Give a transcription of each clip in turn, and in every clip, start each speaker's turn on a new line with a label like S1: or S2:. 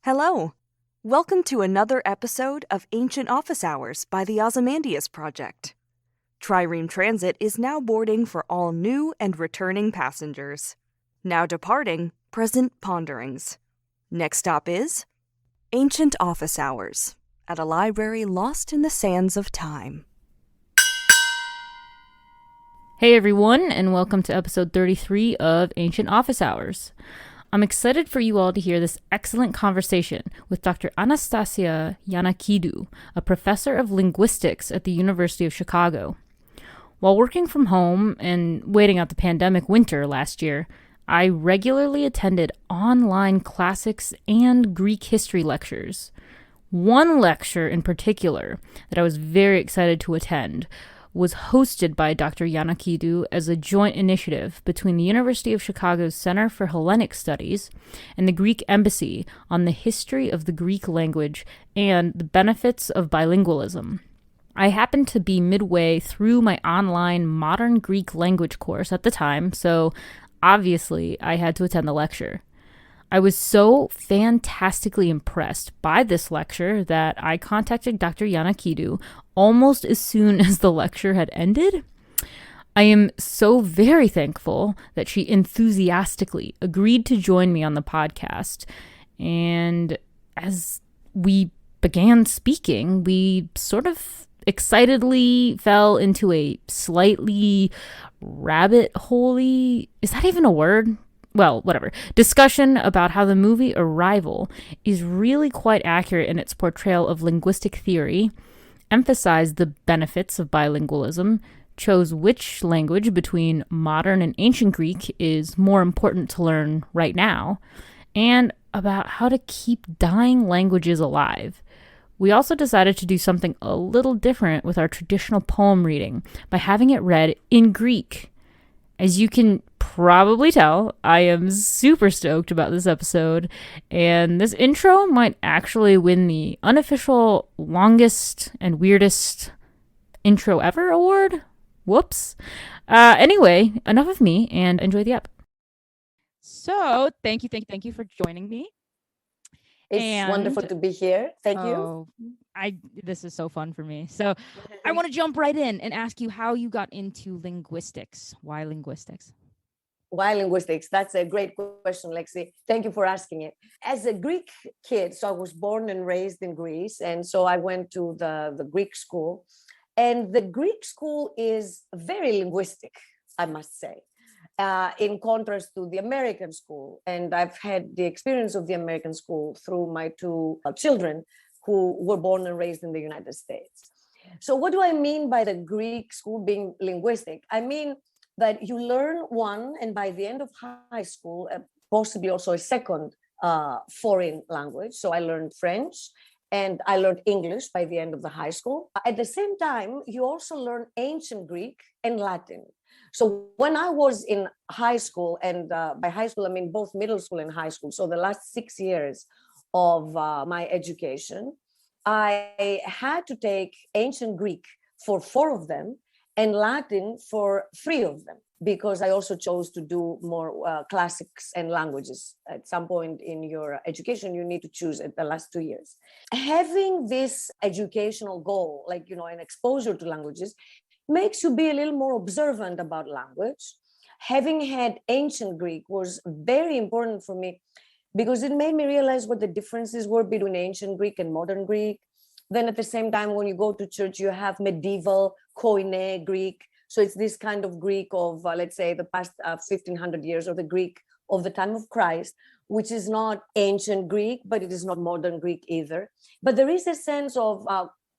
S1: Hello. Welcome to another episode of Ancient Office Hours by the Ozymandias Project. Trireme Transit is now boarding for all new and returning passengers. Now departing, present ponderings. Next stop is Ancient Office Hours at a library lost in the sands of time.
S2: Hey everyone, and welcome to episode 33 of Ancient Office Hours. I'm excited for you all to hear this excellent conversation with Dr. Anastasia Giannakidou, a professor of linguistics at the University of Chicago. While working from home and waiting out the pandemic winter last year, I regularly attended online classics and Greek history lectures. One lecture in particular that I was very excited to attend was hosted by Dr. Giannakidou as a joint initiative between the University of Chicago's Center for Hellenic Studies and the Greek Embassy on the history of the Greek language and the benefits of bilingualism. I happened to be midway through my online modern Greek language course at the time, so obviously I had to attend the lecture. I was so fantastically impressed by this lecture that I contacted Dr. Giannakidou almost as soon as the lecture had ended. I am so very thankful that she enthusiastically agreed to join me on the podcast. And as we began speaking, we sort of excitedly fell into a slightly rabbit hole-y, is that even a word? Well, whatever, discussion about how the movie Arrival is really quite accurate in its portrayal of linguistic theory, emphasized the benefits of bilingualism, chose which language between modern and ancient Greek is more important to learn right now, and about how to keep dying languages alive. We also decided to do something a little different with our traditional poem reading by having it read in Greek. As you can probably tell, I am super stoked about this episode, and this intro might actually win the unofficial longest and weirdest intro ever award. Whoops. Anyway, enough of me, and enjoy the app.
S3: So, thank you for joining me.
S4: It's wonderful to be here. Thank you.
S3: This is so fun for me. So I want to jump right in and ask you how you got into linguistics. Why linguistics?
S4: Why linguistics? That's a great question, Lexie. Thank you for asking it. As a Greek kid, so I was born and raised in Greece. And so I went to the Greek school. And the Greek school is very linguistic, I must say. In contrast to the American school. And I've had the experience of the American school through my two children who were born and raised in the United States. So what do I mean by the Greek school being linguistic? I mean that you learn one, and by the end of high school, possibly also a second foreign language. So I learned French and I learned English by the end of the high school. At the same time, you also learn ancient Greek and Latin. So when I was in high school, and by high school, I mean both middle school and high school, so the last 6 years of my education, I had to take ancient Greek for 4 of them and Latin for 3 of them, because I also chose to do more classics and languages. At some point in your education, you need to choose at the last 2 years. Having this educational goal, like, an exposure to languages, makes you be a little more observant about language. Having had ancient Greek was very important for me because it made me realize what the differences were between ancient Greek and modern Greek. Then at the same time, when you go to church, you have medieval Koine Greek. So it's this kind of Greek of, let's say, the past 1500 years, or the Greek of the time of Christ, which is not ancient Greek, but it is not modern Greek either. But there is a sense of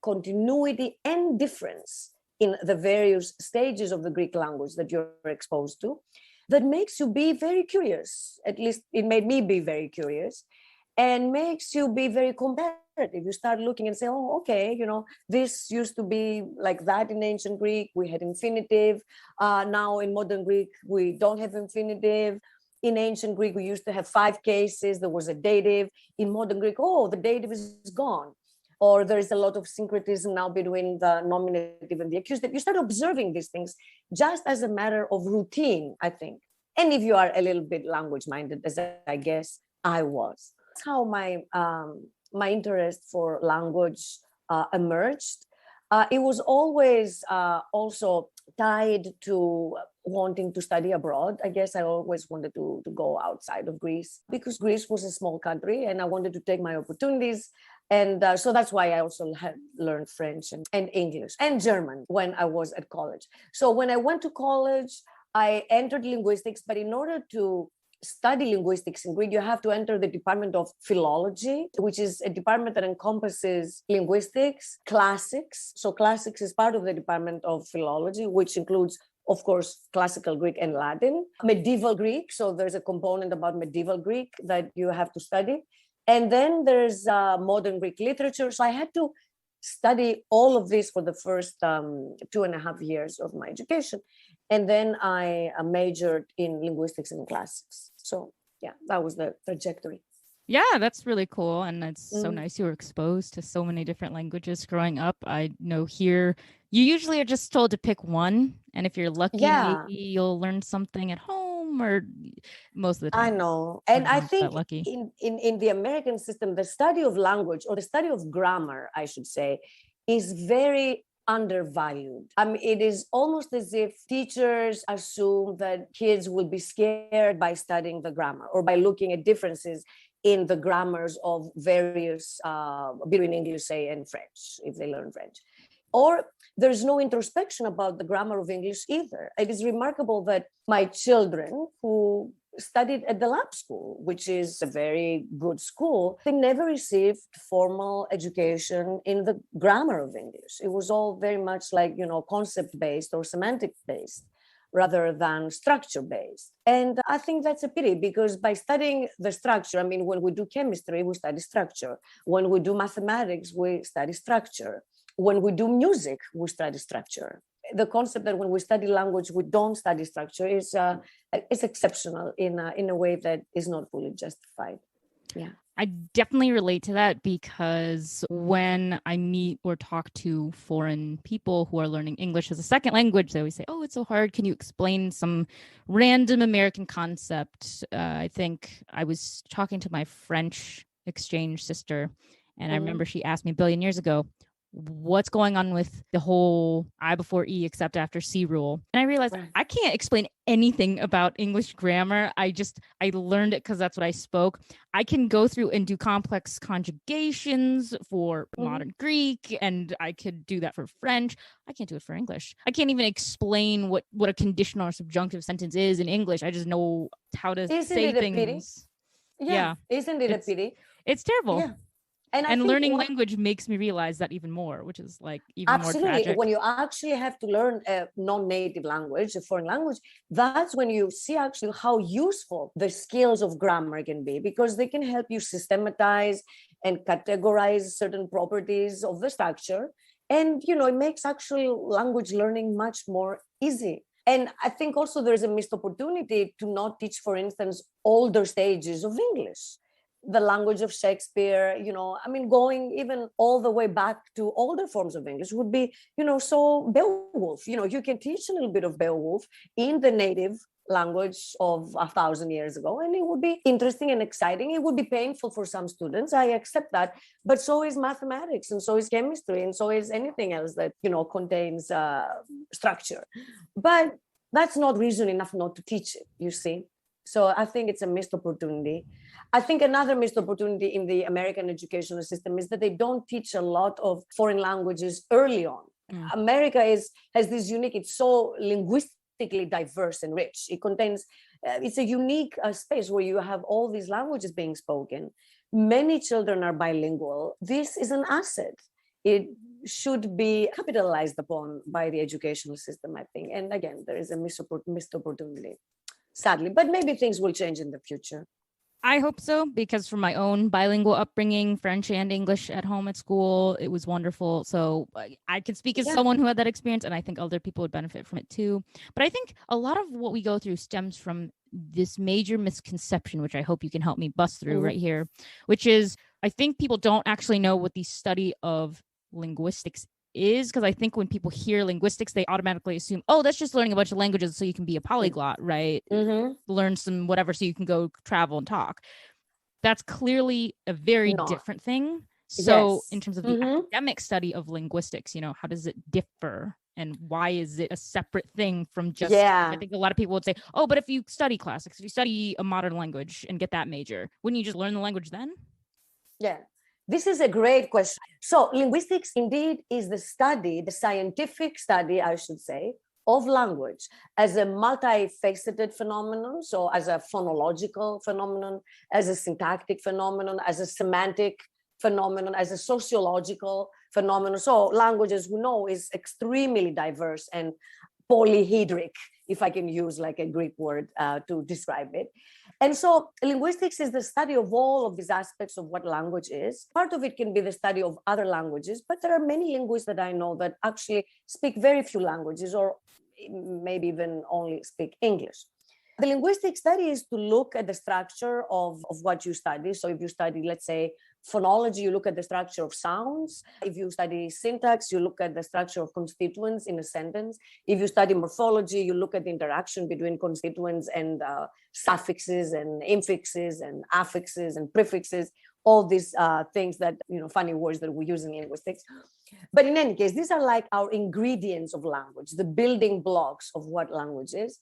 S4: continuity and difference in the various stages of the Greek language that you're exposed to, that makes you be very curious. At least it made me be very curious, and makes you be very comparative. You start looking and say, oh, okay, this used to be like that in ancient Greek. We had infinitive. Now in modern Greek, we don't have infinitive. In ancient Greek, we used to have 5 cases. There was a dative. In modern Greek, the dative is gone. Or there is a lot of syncretism now between the nominative and the accusative. You start observing these things just as a matter of routine, I think. And if you are a little bit language-minded, as I guess I was. how my interest for language emerged. It was always also tied to wanting to study abroad. I guess I always wanted to go outside of Greece because Greece was a small country and I wanted to take my opportunities. And so that's why I also had learned French and English and German when I was at college. So when I went to college, I entered linguistics, but in order to study linguistics in Greek, you have to enter the Department of Philology, which is a department that encompasses linguistics, classics. So classics is part of the Department of Philology, which includes, of course, classical Greek and Latin, medieval Greek. So there's a component about medieval Greek that you have to study. And then there's modern Greek literature. So I had to study all of this for the first 2.5 years of my education. And then I majored in linguistics and classics. So yeah, that was the trajectory.
S3: Yeah, that's really cool. And it's so nice you were exposed to so many different languages growing up. I know here you usually are just told to pick one. And if you're lucky, maybe you'll learn something at home or most of the time.
S4: I know. And I think
S3: lucky.
S4: in the American system, the study of language or the study of grammar, I should say, is very undervalued. I mean, it is almost as if teachers assume that kids will be scared by studying the grammar or by looking at differences in the grammars of various, between English, say, and French, if they learn French. Or there's no introspection about the grammar of English either. It is remarkable that my children who studied at the lab school, which is a very good school, they never received formal education in the grammar of English. It was all very much like, concept-based or semantic-based rather than structure-based. And I think that's a pity because by studying the structure, I mean, when we do chemistry, we study structure. When we do mathematics, we study structure. When we do music, we study structure. The concept that when we study language, we don't study structure is exceptional in a way that is not fully justified. Yeah.
S3: I definitely relate to that because when I meet or talk to foreign people who are learning English as a second language, they always say, oh, it's so hard. Can you explain some random American concept? I think I was talking to my French exchange sister, and I remember she asked me a billion years ago, what's going on with the whole I before E except after C rule? And I realized I can't explain anything about English grammar. I learned it because that's what I spoke. I can go through and do complex conjugations for modern Greek, and I could do that for French. I can't do it for English. I can't even explain what a conditional or subjunctive sentence is in English. I just know how to say things.
S4: Yeah. Isn't it a pity?
S3: It's terrible.
S4: Yeah.
S3: And learning language makes me realize that even more, which is like even more tragic.
S4: When you actually have to learn a non-native language, a foreign language, that's when you see actually how useful the skills of grammar can be, because they can help you systematize and categorize certain properties of the structure. And, it makes actually language learning much more easy. And I think also there's a missed opportunity to not teach, for instance, older stages of English. The language of Shakespeare, going even all the way back to older forms of English would be, so Beowulf, you can teach a little bit of Beowulf in the native language of 1,000 years ago, and it would be interesting and exciting. It would be painful for some students, I accept that, but so is mathematics, and so is chemistry, and so is anything else that, contains structure. But that's not reason enough not to teach it, you see. So I think it's a missed opportunity. I think another missed opportunity in the American educational system is that they don't teach a lot of foreign languages early on. America has this unique, it's so linguistically diverse and rich. It contains, it's a unique space where you have all these languages being spoken. Many children are bilingual. This is an asset. It should be capitalized upon by the educational system, I think. And again, there is a missed opportunity. Sadly, but maybe things will change in the future.
S3: I hope so, because from my own bilingual upbringing, French and English at home at school, it was wonderful. So I can speak as someone who had that experience, and I think other people would benefit from it too. But I think a lot of what we go through stems from this major misconception, which I hope you can help me bust through right here, which is I think people don't actually know what the study of linguistics is, because I think when people hear linguistics, they automatically assume, oh, that's just learning a bunch of languages so you can be a polyglot, right? Learn some whatever so you can go travel and talk. that's clearly a very
S4: No.
S3: different thing. So
S4: Yes.
S3: in terms of the academic study of linguistics, how does it differ? And why is it a separate thing from just, I think a lot of people would say, oh, but if you study classics, if you study a modern language and get that major, wouldn't you just learn the language then?
S4: Yeah, this is a great question. So linguistics indeed is the study, the scientific study, I should say, of language as a multifaceted phenomenon. So as a phonological phenomenon, as a syntactic phenomenon, as a semantic phenomenon, as a sociological phenomenon. So language, as we know, is extremely diverse and polyhedric, if I can use like a Greek word to describe it. And so linguistics is the study of all of these aspects of what language is. Part of it can be the study of other languages, but there are many linguists that I know that actually speak very few languages or maybe even only speak English. The linguistic study is to look at the structure of what you study. So if you study, let's say, phonology, you look at the structure of sounds. If you study syntax, you look at the structure of constituents in a sentence. If you study morphology, you look at the interaction between constituents and suffixes and infixes and affixes and prefixes, all these things that, funny words that we use in linguistics. But in any case, these are like our ingredients of language, the building blocks of what language is.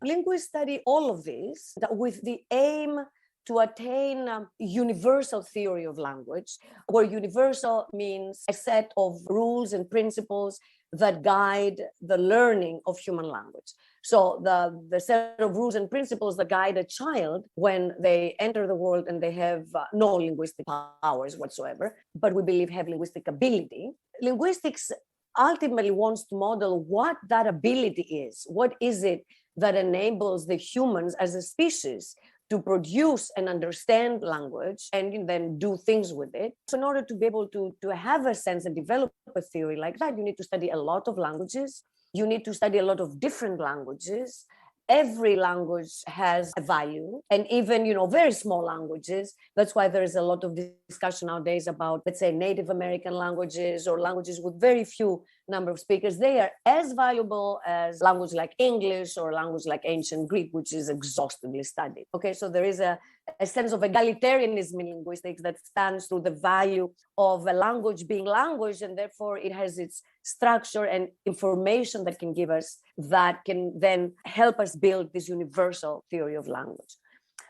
S4: Linguists study all of these with the aim to attain universal theory of language, where universal means a set of rules and principles that guide the learning of human language. So the set of rules and principles that guide a child when they enter the world and they have no linguistic powers whatsoever, but we believe have linguistic ability. Linguistics ultimately wants to model what that ability is. What is it that enables the humans as a species to produce and understand language and then do things with it? So in order to be able to have a sense and develop a theory like that, you need to study a lot of languages. You need to study a lot of different languages. Every language has a value, and even, very small languages. That's why there is a lot of discussion nowadays about, let's say, Native American languages or languages with very few number of speakers. They are as valuable as language like English or language like ancient Greek, which is exhaustively studied. Okay, so there is a sense of egalitarianism in linguistics that stands through the value of a language being language, and therefore it has its structure and information that can give us, that can then help us build this universal theory of language.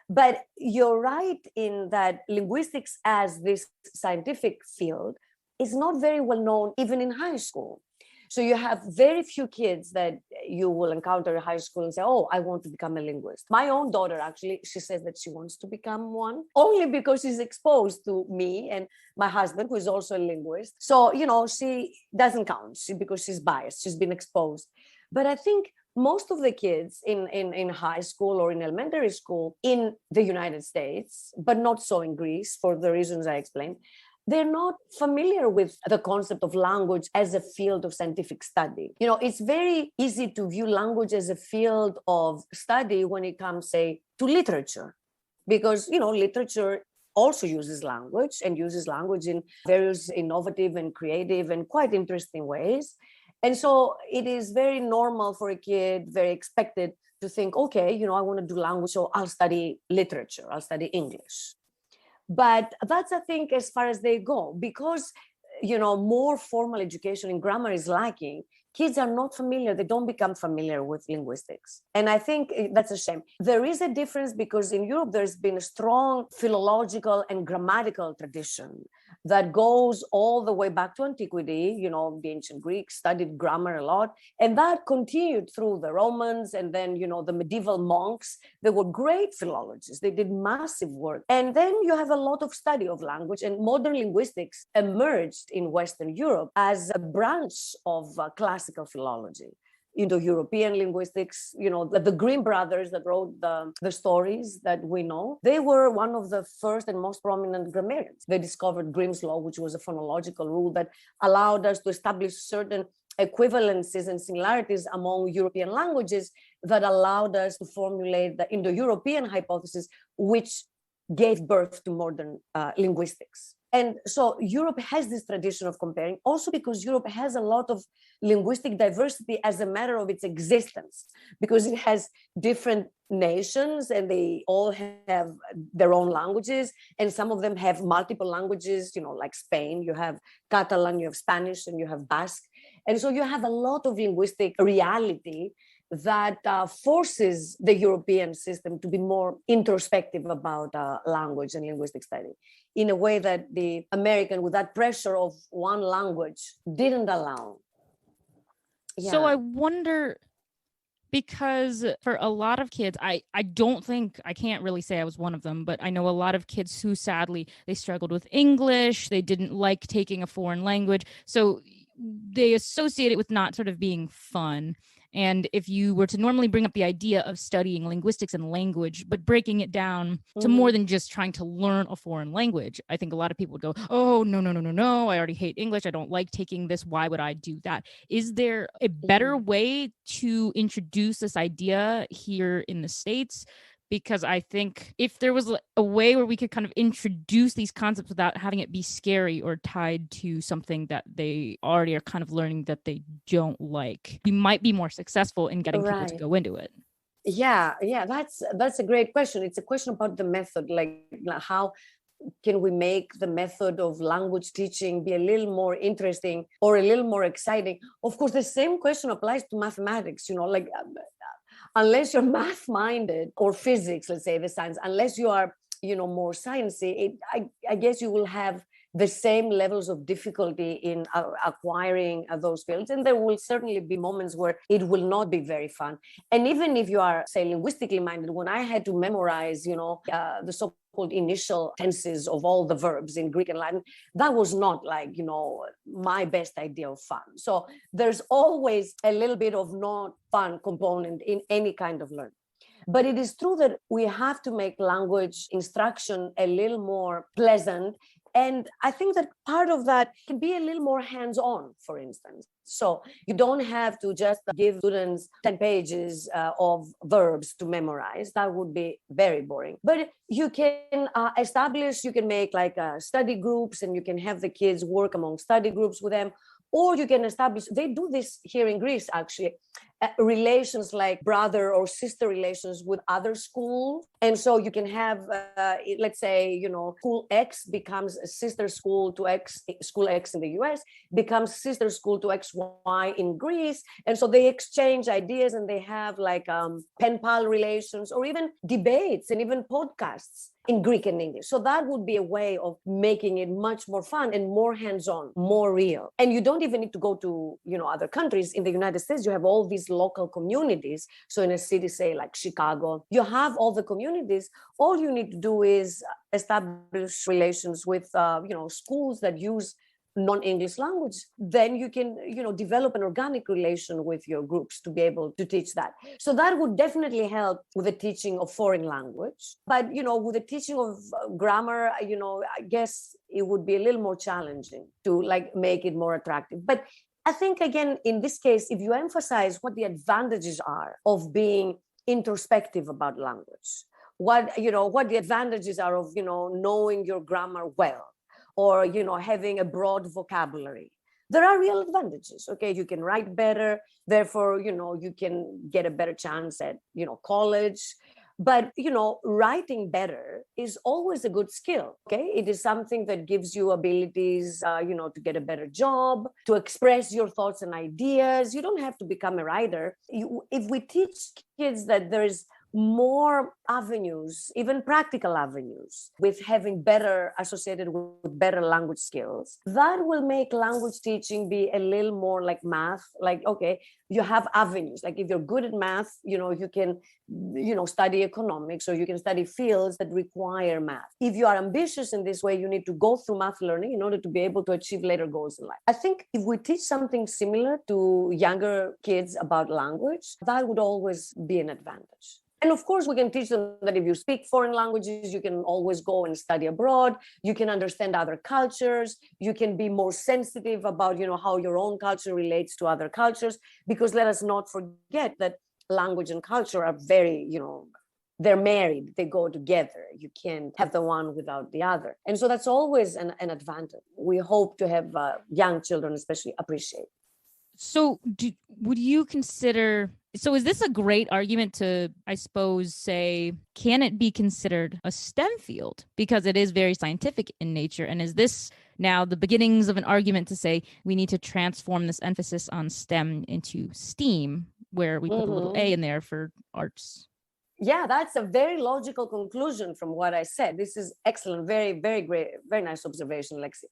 S4: But you're right in that linguistics as this scientific field is not very well known even in high school. So you have very few kids that you will encounter in high school and say, oh, I want to become a linguist. My own daughter, actually, she says that she wants to become one only because she's exposed to me and my husband, who is also a linguist. So, she doesn't count because she's biased. She's been exposed. But I think most of the kids in high school or in elementary school in the United States, but not so in Greece for the reasons I explained, they're not familiar with the concept of language as a field of scientific study. It's very easy to view language as a field of study when it comes, say, to literature, because, literature also uses language and uses language in various innovative and creative and quite interesting ways. And so it is very normal for a kid, very expected to think, okay, I want to do language, so I'll study literature, I'll study English. But that's, I think, as far as they go, because, more formal education in grammar is lacking. Kids are not familiar. They don't become familiar with linguistics. And I think that's a shame. There is a difference because in Europe, there's been a strong philological and grammatical tradition that goes all the way back to antiquity. The ancient Greeks studied grammar a lot, and that continued through the Romans and then, the medieval monks. They were great philologists. They did massive work. And then you have a lot of study of language, and modern linguistics emerged in Western Europe as a branch of classical philology. Indo-European linguistics, the Grimm brothers that wrote the stories that we know, they were one of the first and most prominent grammarians. They discovered Grimm's law, which was a phonological rule that allowed us to establish certain equivalencies and similarities among European languages that allowed us to formulate the Indo-European hypothesis, which gave birth to modern linguistics. And so Europe has this tradition of comparing, also because Europe has a lot of linguistic diversity as a matter of its existence, because it has different nations and they all have their own languages, and some of them have multiple languages, like Spain, you have Catalan, you have Spanish, and you have Basque. And so you have a lot of linguistic reality that forces the European system to be more introspective about language and linguistic study in a way that the American, with that pressure of one language, didn't allow.
S3: Yeah. So I wonder, because for a lot of kids, I can't really say I was one of them, but I know a lot of kids who sadly, they struggled with English, they didn't like taking a foreign language. So they associate it with not sort of being fun. And if you were to normally bring up the idea of studying linguistics and language, but breaking it down to more than just trying to learn a foreign language, I think a lot of people would go, oh, no, I already hate English. I don't like taking this. Why would I do that? Is there a better way to introduce this idea here in the States? Because I think if there was a way where we could kind of introduce these concepts without having it be scary or tied to something that they already are kind of learning that they don't like, we might be more successful in getting people to go into it.
S4: Yeah, that's a great question. It's a question about the method, like how can we make the method of language teaching be a little more interesting or a little more exciting? Of course, the same question applies to mathematics, unless you're math-minded, or physics, let's say the science, unless you are, more sciencey, I guess you will have the same levels of difficulty in acquiring those fields. And there will certainly be moments where it will not be very fun. And even if you are, say, linguistically minded, when I had to memorize, the so-called initial tenses of all the verbs in Greek and Latin, that was not my best idea of fun. So there's always a little bit of not fun component in any kind of learning. But it is true that we have to make language instruction a little more pleasant. And I think that part of that can be a little more hands-on, for instance. So you don't have to just give students 10 pages of verbs to memorize. That would be very boring. But you can you can make study groups, and you can have the kids work among study groups with them. Or you can establish, they do this here in Greece, actually, relations like brother or sister relations with other schools. And so you can have, let's say, school X becomes a sister school to X, school X in the US becomes sister school to XY in Greece. And so they exchange ideas, and they have pen pal relations, or even debates and even podcasts in Greek and English. So that would be a way of making it much more fun and more hands-on, more real. And you don't even need to go to, other countries. In the United States, you have all these local communities. So in a city, say like Chicago, you have all the communities. All you need to do is establish relations with, schools that use non-English language. Then you can, develop an organic relation with your groups to be able to teach that. So that would definitely help with the teaching of foreign language. But, with the teaching of grammar, I guess it would be a little more challenging to make it more attractive. But I think, again, in this case, if you emphasize what the advantages are of being introspective about language, what the advantages are of, knowing your grammar well, or, having a broad vocabulary. There are real advantages, okay? You can write better, therefore, you can get a better chance at, college. But, writing better is always a good skill, okay? It is something that gives you abilities, to get a better job, to express your thoughts and ideas. You don't have to become a writer. If we teach kids that there's more avenues, even practical avenues, with having better associated with better language skills, that will make language teaching be a little more like math. Okay, you have avenues. If you're good at math, you can, study economics, or you can study fields that require math. If you are ambitious in this way, you need to go through math learning in order to be able to achieve later goals in life. I think if we teach something similar to younger kids about language, that would always be an advantage. And of course, we can teach them that if you speak foreign languages, you can always go and study abroad. You can understand other cultures. You can be more sensitive about, how your own culture relates to other cultures. Because let us not forget that language and culture are very, they're married, they go together. You can't have the one without the other. And so that's always an advantage. We hope to have young children especially appreciate.
S3: So would you consider, so is this a great argument to, I suppose, say, can it be considered a STEM field? Because it is very scientific in nature. And is this now the beginnings of an argument to say we need to transform this emphasis on STEM into STEAM, where we put a little A in there for arts?
S4: Yeah, that's a very logical conclusion from what I said. This is excellent, very, very great, very nice observation, Lexie.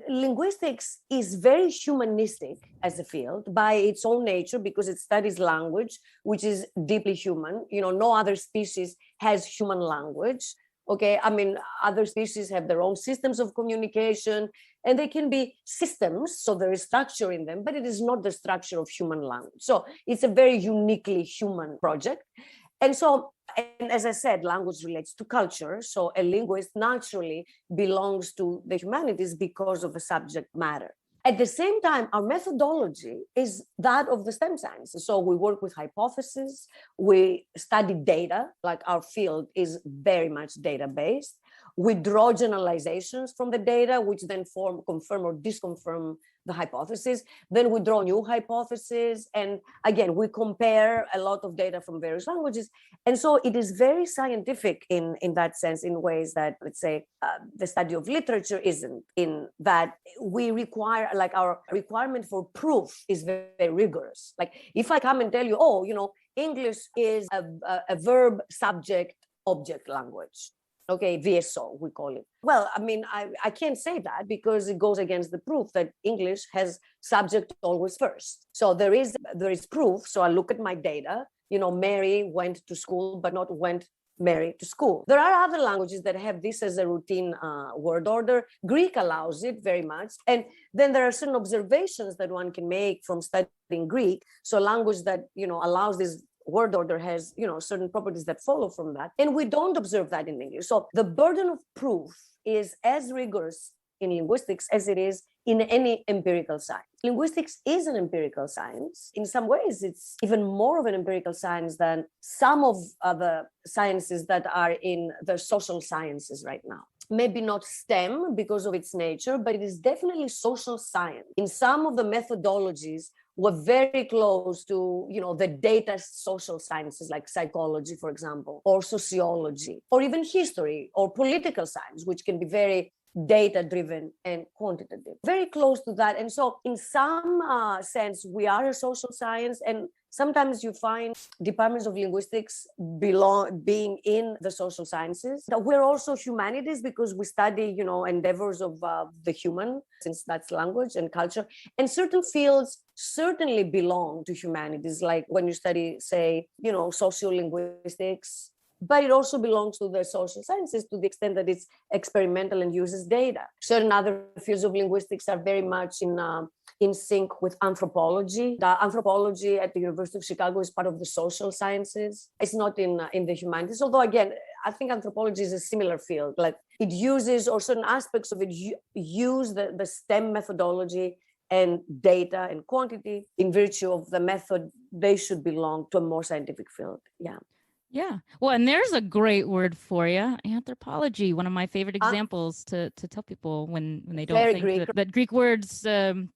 S4: Linguistics is very humanistic as a field by its own nature because it studies language, which is deeply human. You know, no other species has human language. Okay, I mean, other species have their own systems of communication, and they can be systems, so there is structure in them, but it is not the structure of human language. So it's a very uniquely human project. And so, and as I said, language relates to culture. So a linguist naturally belongs to the humanities because of the subject matter. At the same time, our methodology is that of the STEM sciences. So we work with hypotheses, we study data, like our field is very much data-based. We draw generalizations from the data, which then confirm or disconfirm the hypothesis. Then we draw new hypotheses. And again, we compare a lot of data from various languages. And so it is very scientific in that sense, in ways that, let's say, the study of literature isn't, in that we require, like our requirement for proof is very, very rigorous. Like if I come and tell you, oh, you know, English is a verb, subject, object language. Okay, VSO, we call it. Well, I mean, I can't say that because it goes against the proof that English has subject always first. So there is proof. So I look at my data, you know, Mary went to school, but not went Mary to school. There are other languages that have this as a routine word order. Greek allows it very much. And then there are certain observations that one can make from studying Greek. So language that, you know, allows this word order has, you know, certain properties that follow from that. And we don't observe that in English. So the burden of proof is as rigorous in linguistics as it is in any empirical science. Linguistics is an empirical science. In some ways, it's even more of an empirical science than some of the sciences that are in the social sciences right now. Maybe not STEM because of its nature, but it is definitely social science. In some of the methodologies, we're very close to, you know, the data social sciences like psychology, for example, or sociology, or even history or political science, which can be very data-driven and quantitative. Very close to that. And so in some sense, we are a social science, and sometimes you find departments of linguistics being in the social sciences. We're also humanities because we study, you know, endeavors of the human, since that's language and culture. And certain fields certainly belong to humanities, like when you study, say, you know, sociolinguistics, but it also belongs to the social sciences to the extent that it's experimental and uses data. Certain other fields of linguistics are very much in sync with anthropology. The anthropology at the University of Chicago is part of the social sciences. It's not in the humanities, although again, I think anthropology is a similar field. Like it uses, or certain aspects of it use the STEM methodology and data and quantity. In virtue of the method, they should belong to a more scientific field. Yeah.
S3: Yeah. Well, and there's a great word for you, anthropology. One of my favorite examples to tell people when they don't think Greek. That Greek words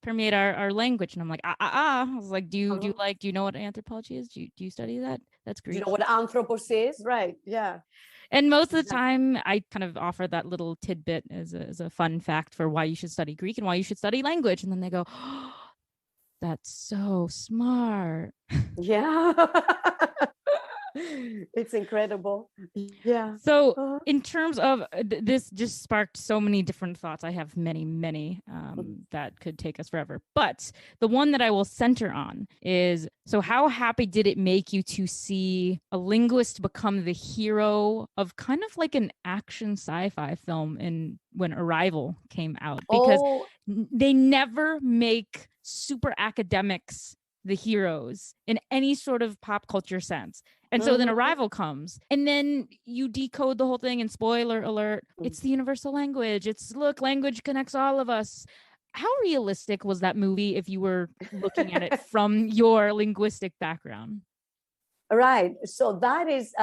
S3: permeate our language. And I'm like, I was like, do you know what anthropology is? Do you study that? That's Greek.
S4: Do you know what anthropos is? Right. Yeah.
S3: And most of the time, I kind of offer that little tidbit as a fun fact for why you should study Greek and why you should study language. And then they go, oh, that's so smart.
S4: Yeah. It's incredible. Yeah.
S3: So in terms of this just sparked so many different thoughts. I have many that could take us forever. But the one that I will center on is, so how happy did it make you to see a linguist become the hero of kind of like an action sci-fi film when Arrival came out? Because they never make super academics the heroes in any sort of pop culture sense. And so then Arrival comes, and then you decode the whole thing, and spoiler alert, it's the universal language. It's, look, language connects all of us. How realistic was that movie if you were looking at it from your linguistic background?
S4: Right. So that is,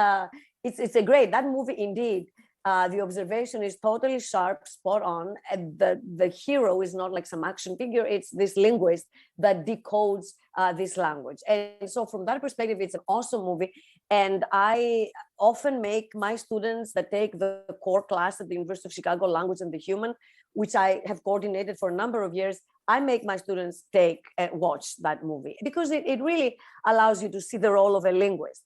S4: It's a great, that movie indeed. The observation is totally sharp, spot on. And the hero is not like some action figure. It's this linguist that decodes this language. And so from that perspective, it's an awesome movie. And I often make my students that take the core class at the University of Chicago, Language and the Human, which I have coordinated for a number of years. I make my students take and watch that movie because it really allows you to see the role of a linguist.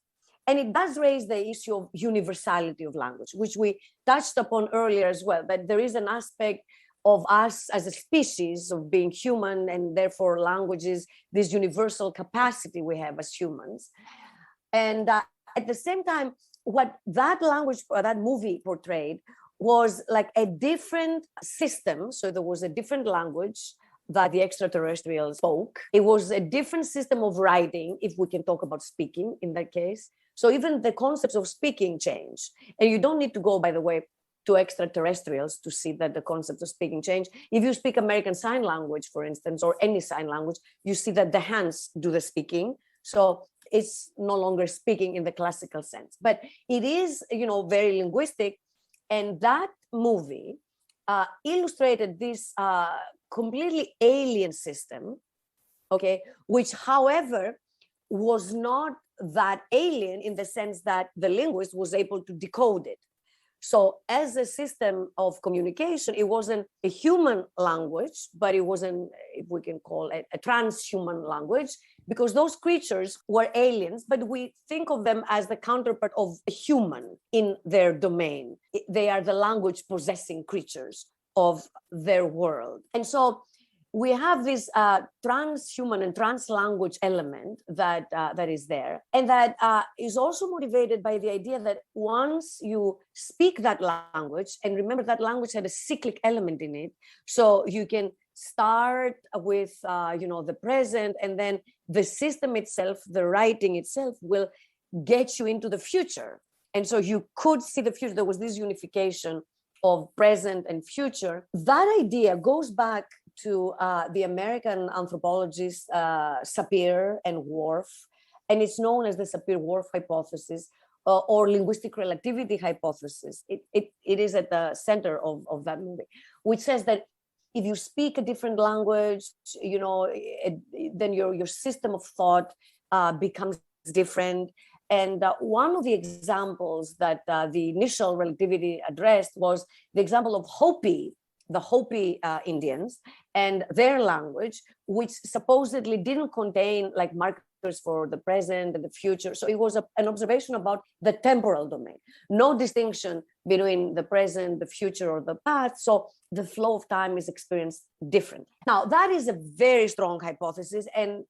S4: And it does raise the issue of universality of language, which we touched upon earlier as well, that there is an aspect of us as a species of being human, and therefore language is this universal capacity we have as humans. And at the same time, what that language, or that movie portrayed was like a different system. So there was a different language that the extraterrestrials spoke. It was a different system of writing, if we can talk about speaking in that case. So even the concepts of speaking change. And you don't need to go, by the way, to extraterrestrials to see that the concepts of speaking change. If you speak American Sign Language, for instance, or any sign language, you see that the hands do the speaking. So it's no longer speaking in the classical sense. But it is, very linguistic. And that movie illustrated this completely alien system, okay, which, however, was not that alien in the sense that the linguist was able to decode it. So as a system of communication, it wasn't a human language, but it wasn't, if we can call it, a transhuman language, because those creatures were aliens, but we think of them as the counterpart of a human in their domain. They are the language possessing creatures of their world. And so we have this transhuman and trans-language element that is there, and that is also motivated by the idea that once you speak that language, and remember that language had a cyclic element in it, so you can start with the present, and then the system itself, the writing itself, will get you into the future. And so you could see the future. There was this unification of present and future. That idea goes back to the American anthropologists Sapir and Whorf, and it's known as the Sapir-Whorf hypothesis or linguistic relativity hypothesis. It is at the center of that movie, which says that if you speak a different language, then your system of thought becomes different. And one of the examples that the initial relativity addressed was the example of the Hopi Indians and their language, which supposedly didn't contain like markers for the present and the future. So it was an observation about the temporal domain, no distinction between the present, the future, or the past. So the flow of time is experienced different. Now, that is a very strong hypothesis. And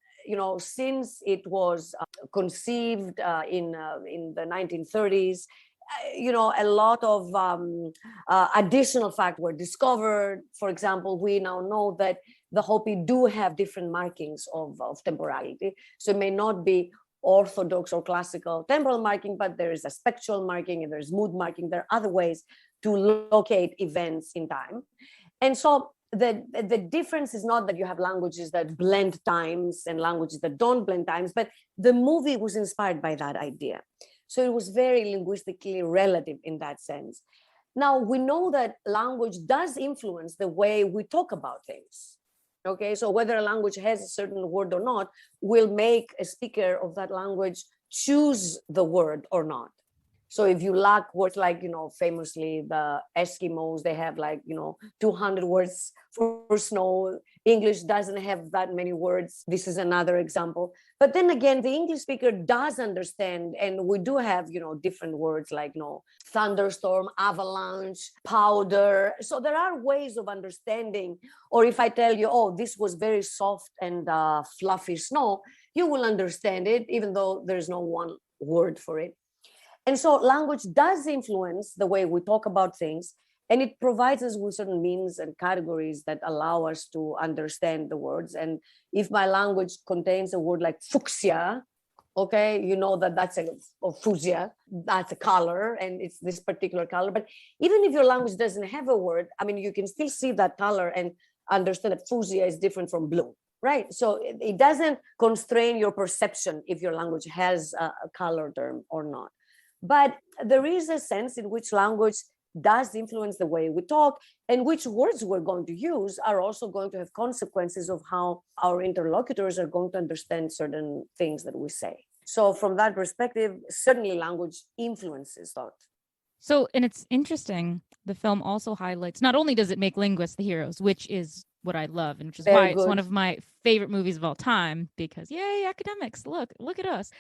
S4: since it was conceived in the 1930s, a lot of additional facts were discovered. For example, we now know that the Hopi do have different markings of temporality. So it may not be orthodox or classical temporal marking, but there is a spectral marking and there's mood marking. There are other ways to locate events in time. And so the difference is not that you have languages that blend times and languages that don't blend times, but the movie was inspired by that idea. So it was very linguistically relative in that sense. Now, we know that language does influence the way we talk about things. Okay, so whether a language has a certain word or not will make a speaker of that language choose the word or not. So if you lack words like, famously the Eskimos, they have 200 words for snow. English doesn't have that many words. This is another example. But then again, the English speaker does understand, and we do have, different words like, thunderstorm, avalanche, powder. So there are ways of understanding. Or if I tell you, oh, this was very soft and fluffy snow, you will understand it, even though there's no one word for it. And so language does influence the way we talk about things, and it provides us with certain means and categories that allow us to understand the words. And if my language contains a word like fuchsia, okay, that's or fuchsia, that's a color, and it's this particular color. But even if your language doesn't have a word, you can still see that color and understand that fuchsia is different from blue. Right. So it doesn't constrain your perception if your language has a color term or not. But there is a sense in which language does influence the way we talk, and which words we're going to use are also going to have consequences of how our interlocutors are going to understand certain things that we say. So from that perspective, certainly language influences thought.
S3: So, and it's interesting, the film also highlights, not only does it make linguists the heroes, which is what I love, and which is why it's one of my favorite movies of all time, because yay, academics, look at us.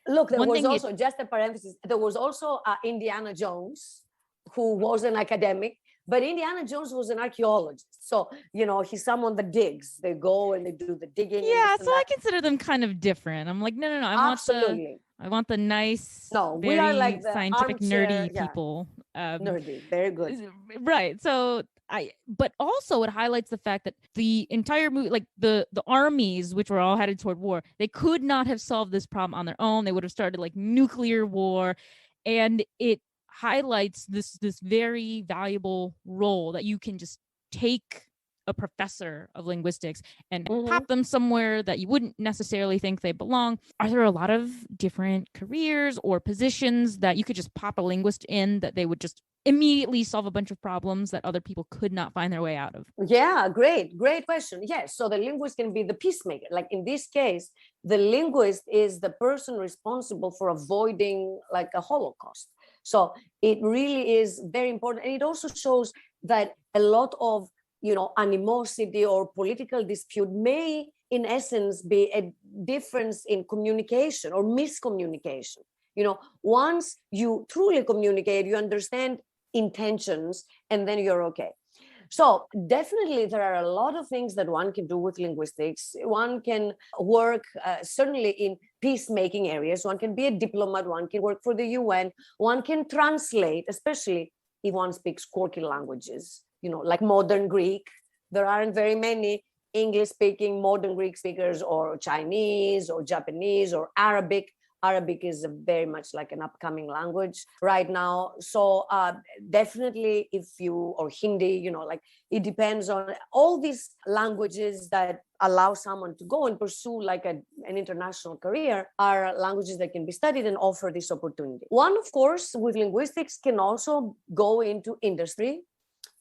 S4: Look, there was also, just a parenthesis, there was also Indiana Jones, who was an academic, but Indiana Jones was an archaeologist. So, he's someone that digs. They go and they do the digging.
S3: Yeah, so I consider them kind of different. I'm like, no. I want the nice,
S4: we are like the
S3: scientific, nerdy people.
S4: Nerdy, very good.
S3: Right. So but also it highlights the fact that the entire movie, like the armies, which were all headed toward war, they could not have solved this problem on their own. They would have started like nuclear war, and it highlights this very valuable role that you can just take a professor of linguistics and pop them somewhere that you wouldn't necessarily think they belong. Are there a lot of different careers or positions that you could just pop a linguist in that they would just immediately solve a bunch of problems that other people could not find their way out of?
S4: Yeah, great question. Yes, so the linguist can be the peacemaker. Like in this case, the linguist is the person responsible for avoiding like a Holocaust. So it really is very important. And it also shows that a lot of animosity or political dispute may, in essence, be a difference in communication or miscommunication. Once you truly communicate, you understand intentions, and then you're okay. So definitely there are a lot of things that one can do with linguistics. One can work certainly in peacemaking areas. One can be a diplomat. One can work for the UN. One can translate, especially if one speaks quirky languages, like modern Greek. There aren't very many English-speaking modern Greek speakers, or Chinese or Japanese or Arabic. Arabic is very much like an upcoming language right now. So definitely or Hindi, it depends on all these languages that allow someone to go and pursue like an international career are languages that can be studied and offer this opportunity. One, of course, with linguistics can also go into industry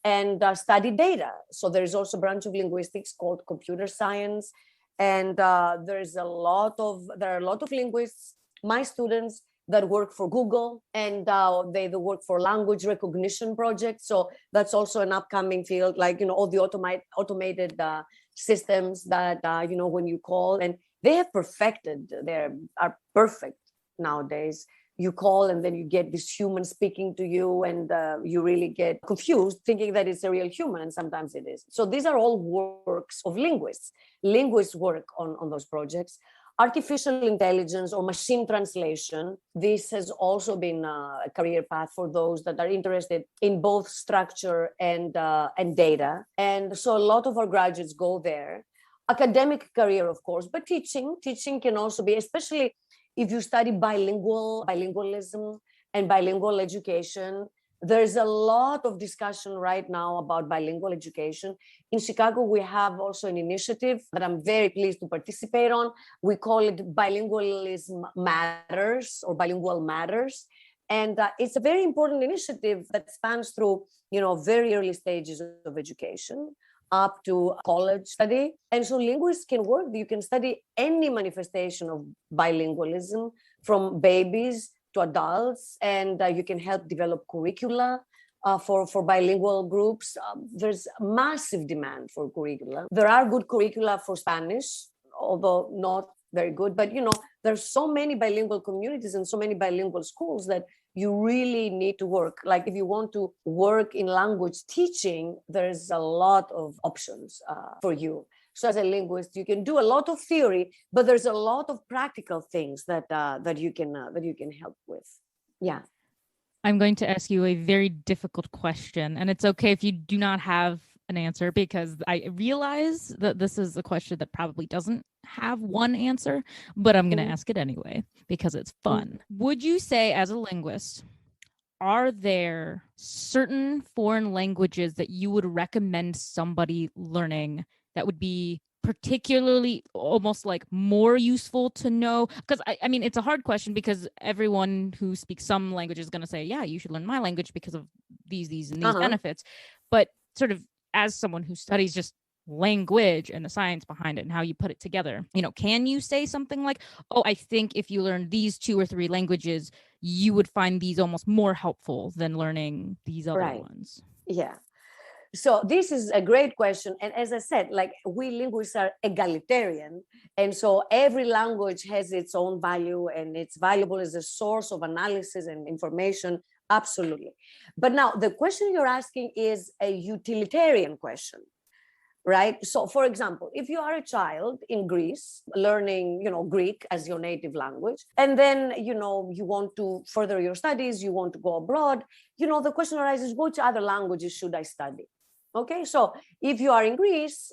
S4: and study data. So there is also a branch of linguistics called computer science. And there are a lot of linguists, my students, that work for Google, and they work for language recognition projects. So that's also an upcoming field, like, all the automated systems that, when you call, and they have perfected, are perfect nowadays. You call and then you get this human speaking to you, and you really get confused thinking that it's a real human, and sometimes it is. So these are all works of linguists. Linguists work on those projects. Artificial intelligence or machine translation, this has also been a career path for those that are interested in both structure and data. And so a lot of our graduates go there. Academic career, of course, but teaching can also be, especially if you study bilingualism and bilingual education. There's a lot of discussion right now about bilingual education. In Chicago, we have also an initiative that I'm very pleased to participate on. We call it Bilingualism Matters, or Bilingual Matters. And it's a very important initiative that spans through, very early stages of education up to college study. And so linguists can work. You can study any manifestation of bilingualism, from babies to adults, and you can help develop curricula for bilingual groups. There's massive demand for curricula. There are good curricula for Spanish, although not very good. But, there's so many bilingual communities and so many bilingual schools that you really need to work. Like if you want to work in language teaching, there's a lot of options for you. So as a linguist, you can do a lot of theory, but there's a lot of practical things that you can help with. Yeah.
S3: I'm going to ask you a very difficult question, and it's okay if you do not have an answer, because I realize that this is a question that probably doesn't have one answer, but I'm going to ask it anyway because it's fun. Would you say, as a linguist, are there certain foreign languages that you would recommend somebody learning that would be particularly almost like more useful to know? Because I mean, it's a hard question because everyone who speaks some language is going to say, yeah, you should learn my language because of these, and these benefits. But sort of as someone who studies just language and the science behind it and how you put it together, can you say something like, oh, I think if you learn these 2 or 3 languages, you would find these almost more helpful than learning these other ones?
S4: Yeah. So this is a great question. And as I said, like, we linguists are egalitarian. And so every language has its own value and it's valuable as a source of analysis and information. Absolutely. But now the question you're asking is a utilitarian question, right? So for example, if you are a child in Greece learning, Greek as your native language, and then, you want to further your studies, you want to go abroad, the question arises, which other languages should I study? Okay, so if you are in Greece,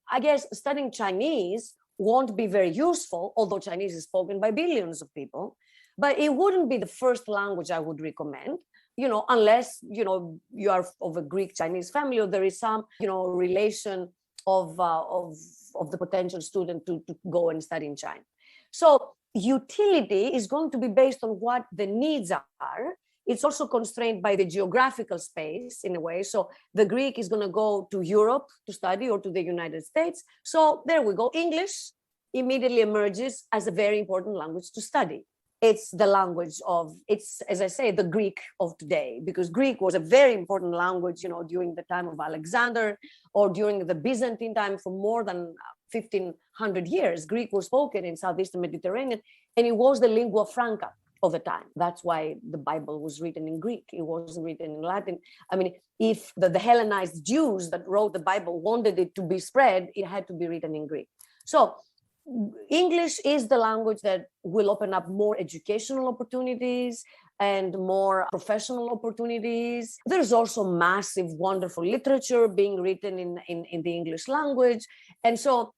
S4: I guess studying Chinese won't be very useful, although Chinese is spoken by billions of people, but it wouldn't be the first language I would recommend, unless, you are of a Greek Chinese family, or there is some, relation of the potential student to go and study in China. So utility is going to be based on what the needs are. It's also constrained by the geographical space in a way. So the Greek is going to go to Europe to study or to the United States. So there we go. English immediately emerges as a very important language to study. It's the language it's, as I say, the Greek of today, because Greek was a very important language, during the time of Alexander or during the Byzantine time. For more than 1500 years, Greek was spoken in Southeastern Mediterranean, and it was the lingua franca of the time. That's why the Bible was written in Greek. It wasn't written in Latin. I mean, if the Hellenized Jews that wrote the Bible wanted it to be spread, it had to be written in Greek. So English is the language that will open up more educational opportunities and more professional opportunities. There's also massive, wonderful literature being written in the English language. And so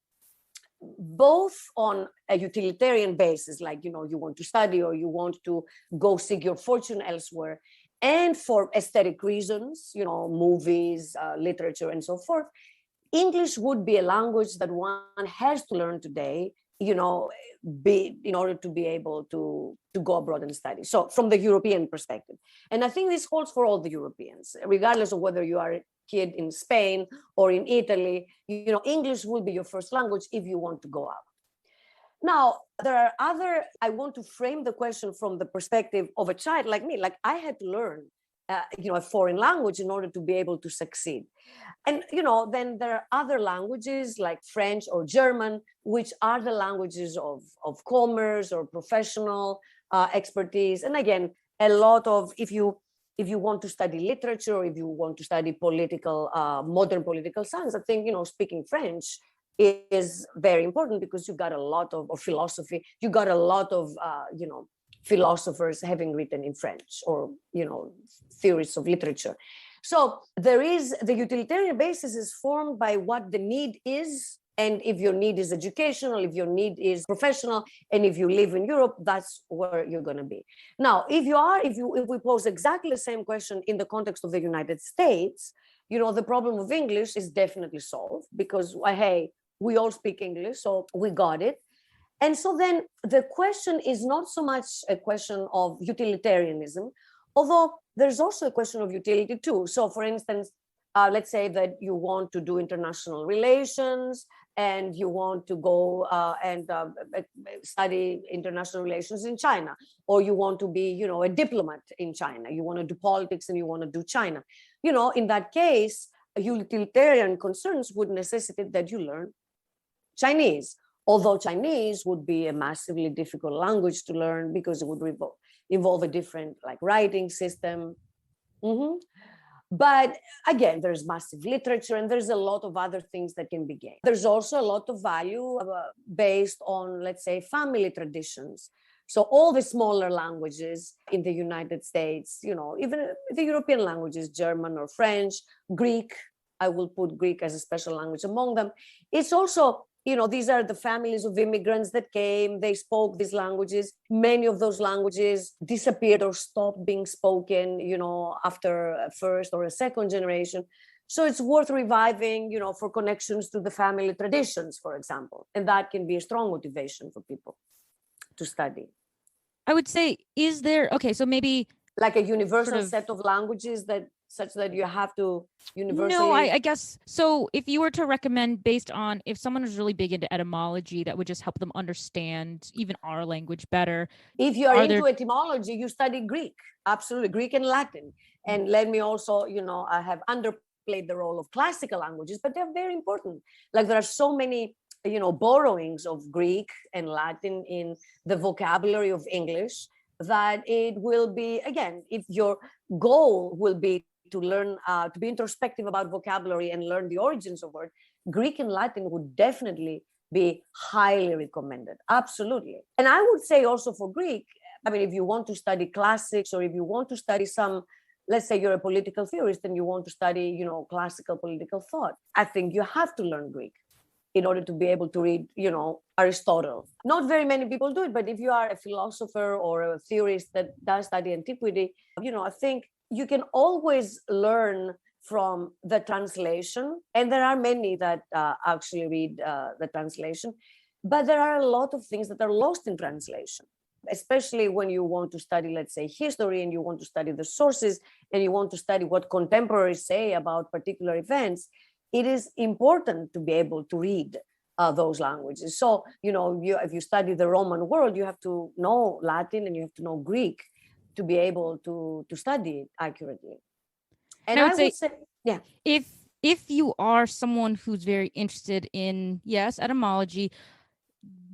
S4: both on a utilitarian basis, like, you want to study or you want to go seek your fortune elsewhere, and for aesthetic reasons, movies, literature, and so forth, English would be a language that one has to learn today, in order to be able to go abroad and study. So from the European perspective, and I think this holds for all the Europeans, regardless of whether you are a kid in Spain or in Italy, English will be your first language if you want to go out. Now, I want to frame the question from the perspective of a child like me. Like, I had to learn a foreign language in order to be able to succeed. And, then there are other languages like French or German, which are the languages of commerce or professional expertise. And again, a lot of, if you want to study literature, or if you want to study modern political science, I think, speaking French is very important, because you got a lot of, or philosophy, you got a lot of, philosophers having written in French, or, theories of literature. So there is, the utilitarian basis is formed by what the need is. And if your need is educational, if your need is professional, and if you live in Europe, that's where you're going to be. Now, if we pose exactly the same question in the context of the United States, the problem of English is definitely solved, because, hey, we all speak English, so we got it. And so then the question is not so much a question of utilitarianism, although there's also a question of utility too. So for instance, let's say that you want to do international relations, and you want to go and study international relations in China, or you want to be, a diplomat in China, you want to do politics and you want to do China. In that case, utilitarian concerns would necessitate that you learn Chinese, although Chinese would be a massively difficult language to learn, because it would involve a different writing system. But again, there's massive literature, and there's a lot of other things that can be gained. There's also a lot of value based on, let's say, family traditions. So all the smaller languages in the United States, even the European languages, German or French, Greek, I will put Greek as a special language among them. It's also, these are the families of immigrants that came, they spoke these languages. Many of those languages disappeared or stopped being spoken, after a first or a second generation. So it's worth reviving, for connections to the family traditions, for example. And that can be a strong motivation for people to study.
S3: I would say, is there, okay, so maybe
S4: like a universal
S3: sort of,
S4: set of languages that such that you have to universally.
S3: No, I guess so. If you were to recommend, based on if someone is really big into etymology, that would just help them understand even our language better.
S4: If you are into etymology, you study Greek, absolutely, Greek and Latin. And let me also, I have underplayed the role of classical languages, but they're very important. Like there are so many, borrowings of Greek and Latin in the vocabulary of English, that it will be, again, if your goal will be to learn, to be introspective about vocabulary and learn the origins of words, Greek and Latin would definitely be highly recommended. Absolutely. And I would say also for Greek, I mean, if you want to study classics, or if you want to study some, let's say you're a political theorist and you want to study, classical political thought, I think you have to learn Greek in order to be able to read, Aristotle. Not very many people do it, but if you are a philosopher or a theorist that does study antiquity, I think you can always learn from the translation. And there are many that actually read the translation, but there are a lot of things that are lost in translation, especially when you want to study, let's say, history, and you want to study the sources, and you want to study what contemporaries say about particular events. It is important to be able to read those languages. So, if you study the Roman world, you have to know Latin and you have to know Greek to be able to study it accurately. And I would say, yeah.
S3: If you are someone who's very interested in, yes, etymology,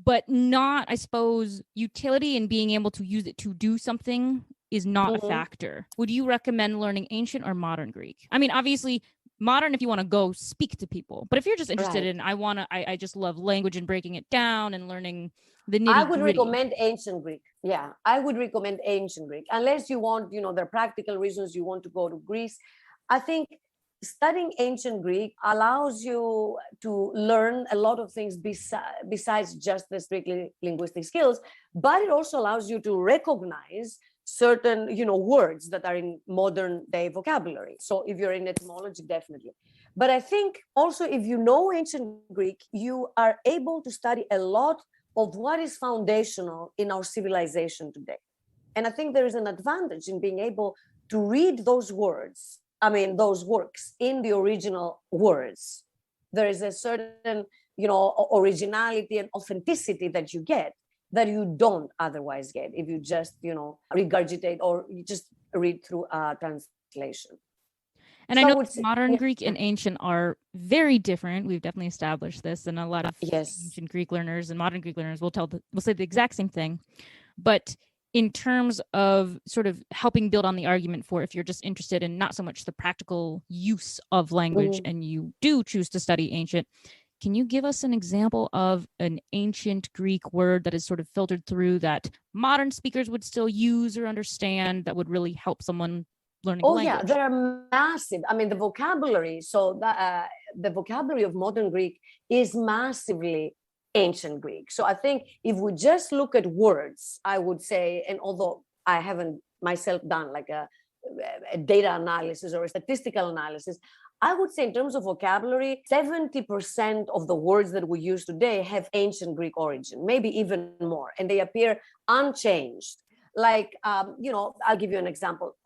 S3: but not, I suppose, utility and being able to use it to do something is not a factor, would you recommend learning ancient or modern Greek? I mean, obviously, modern if you want to go speak to people, but if you're just interested in, I just love language and breaking it down and learning the nitty-gritty.
S4: I would recommend ancient Greek. Yeah, I would recommend ancient Greek, unless you want, there are practical reasons you want to go to Greece. I think studying ancient Greek allows you to learn a lot of things besides just the strictly linguistic skills, but it also allows you to recognize certain, words that are in modern day vocabulary. So if you're in etymology, definitely. But I think also if you know ancient Greek, you are able to study a lot of what is foundational in our civilization today. And I think there is an advantage in being able to read those words, those works in the original words. There is a certain, originality and authenticity that you get that you don't otherwise get if you just, regurgitate or you just read through a translation.
S3: And so I know modern Greek and ancient are very different. We've definitely established this, and a lot of ancient Greek learners and modern Greek learners will say the exact same thing. But in terms of sort of helping build on the argument for if you're just interested in not so much the practical use of language and you do choose to study ancient, can you give us an example of an ancient Greek word that is sort of filtered through that modern speakers would still use or understand that would really help someone learning language?
S4: Yeah, there are massive. The vocabulary. So the vocabulary of modern Greek is massively ancient Greek. So I think if we just look at words, I would say, and although I haven't myself done like a data analysis or a statistical analysis, I would say in terms of vocabulary, 70% of the words that we use today have ancient Greek origin, maybe even more, and they appear unchanged. Like, I'll give you an example.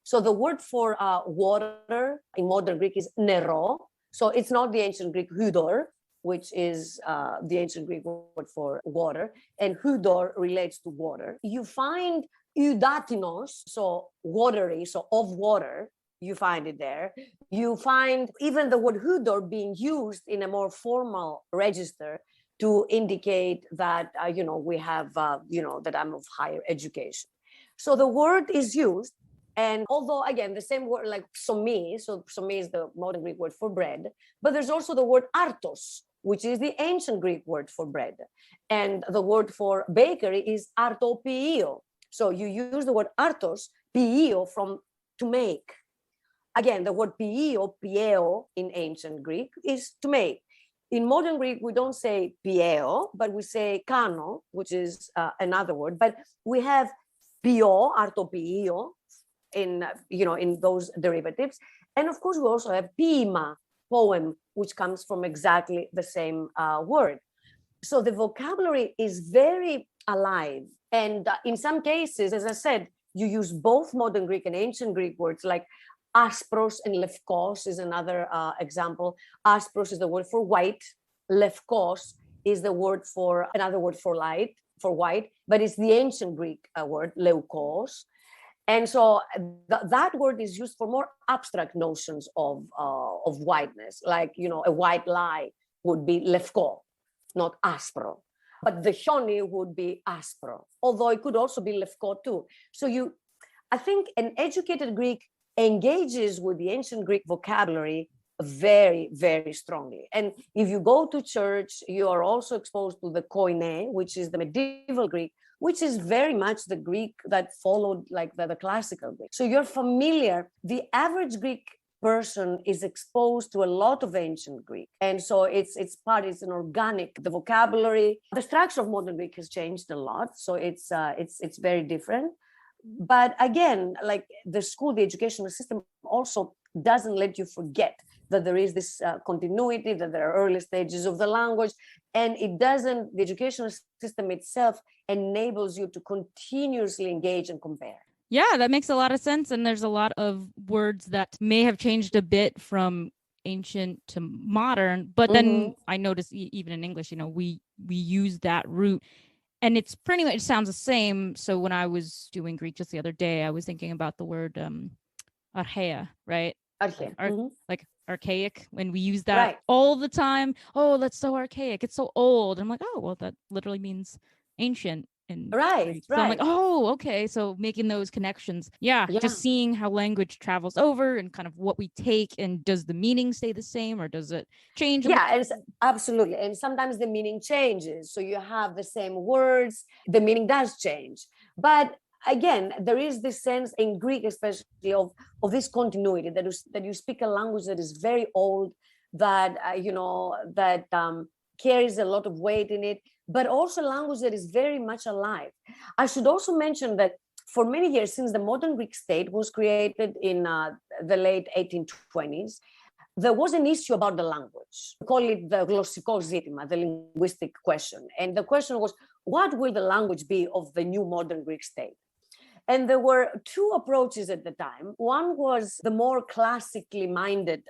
S4: So the word for water in modern Greek is nero. So it's not the ancient Greek hudor, which is the ancient Greek word for water, and hudor relates to water. You find udatinos, so watery, so of water, you find it there. You find even the word hudor being used in a more formal register to indicate that, we have, that I'm of higher education. So the word is used. And although, again, the same word like somi, so somi is the modern Greek word for bread, but there's also the word artos, which is the ancient Greek word for bread. And the word for bakery is artopiio. So you use the word artos, piio, from to make. Again, the word pieo in ancient Greek is to make. In modern Greek, we don't say pieo, but we say kano, which is another word. But we have pio, artopiio, in those derivatives. And of course, we also have poema, poem, which comes from exactly the same word. So the vocabulary is very alive. And in some cases, as I said, you use both modern Greek and ancient Greek words, like aspros and lefkos is another example. Aspros is the word for white. Lefkos is the word for another word for light, for white, but it's the ancient Greek word, leukos. And so that word is used for more abstract notions of whiteness, like, a white lie would be lefko, not aspro. But the hioni would be aspro, although it could also be lefko too. So I think an educated Greek engages with the ancient Greek vocabulary very, very strongly. And if you go to church, you are also exposed to the koine, which is the medieval Greek, which is very much the Greek that followed like the classical Greek. So you're familiar. The average Greek person is exposed to a lot of ancient Greek. And so it's an organic, the vocabulary, the structure of modern Greek has changed a lot. So it's very different. But again, like the educational system also doesn't let you forget that there is this continuity, that there are early stages of the language, and the educational system itself enables you to continuously engage and compare.
S3: Yeah, that makes a lot of sense. And there's a lot of words that may have changed a bit from ancient to modern, but then I notice even in English, we use that root. And it's pretty much, it sounds the same. So when I was doing Greek just the other day, I was thinking about the word archaea, right? Like archaic, when we use that all the time. Oh, that's so archaic. It's so old. I'm like, oh, well, that literally means ancient.
S4: Right.
S3: So I'm like, oh, okay. So making those connections. Yeah, just seeing how language travels over and kind of what we take, and does the meaning stay the same or does it change?
S4: Yeah, absolutely. And sometimes the meaning changes. So you have the same words, the meaning does change. But again, there is this sense in Greek, especially of this continuity, that you speak a language that is very old, that carries a lot of weight in it, but also language that is very much alive. I should also mention that for many years, since the modern Greek state was created in the late 1820s, there was an issue about the language. We call it the glossiko zitema, the linguistic question. And the question was, what will the language be of the new modern Greek state? And there were two approaches at the time. One was the more classically minded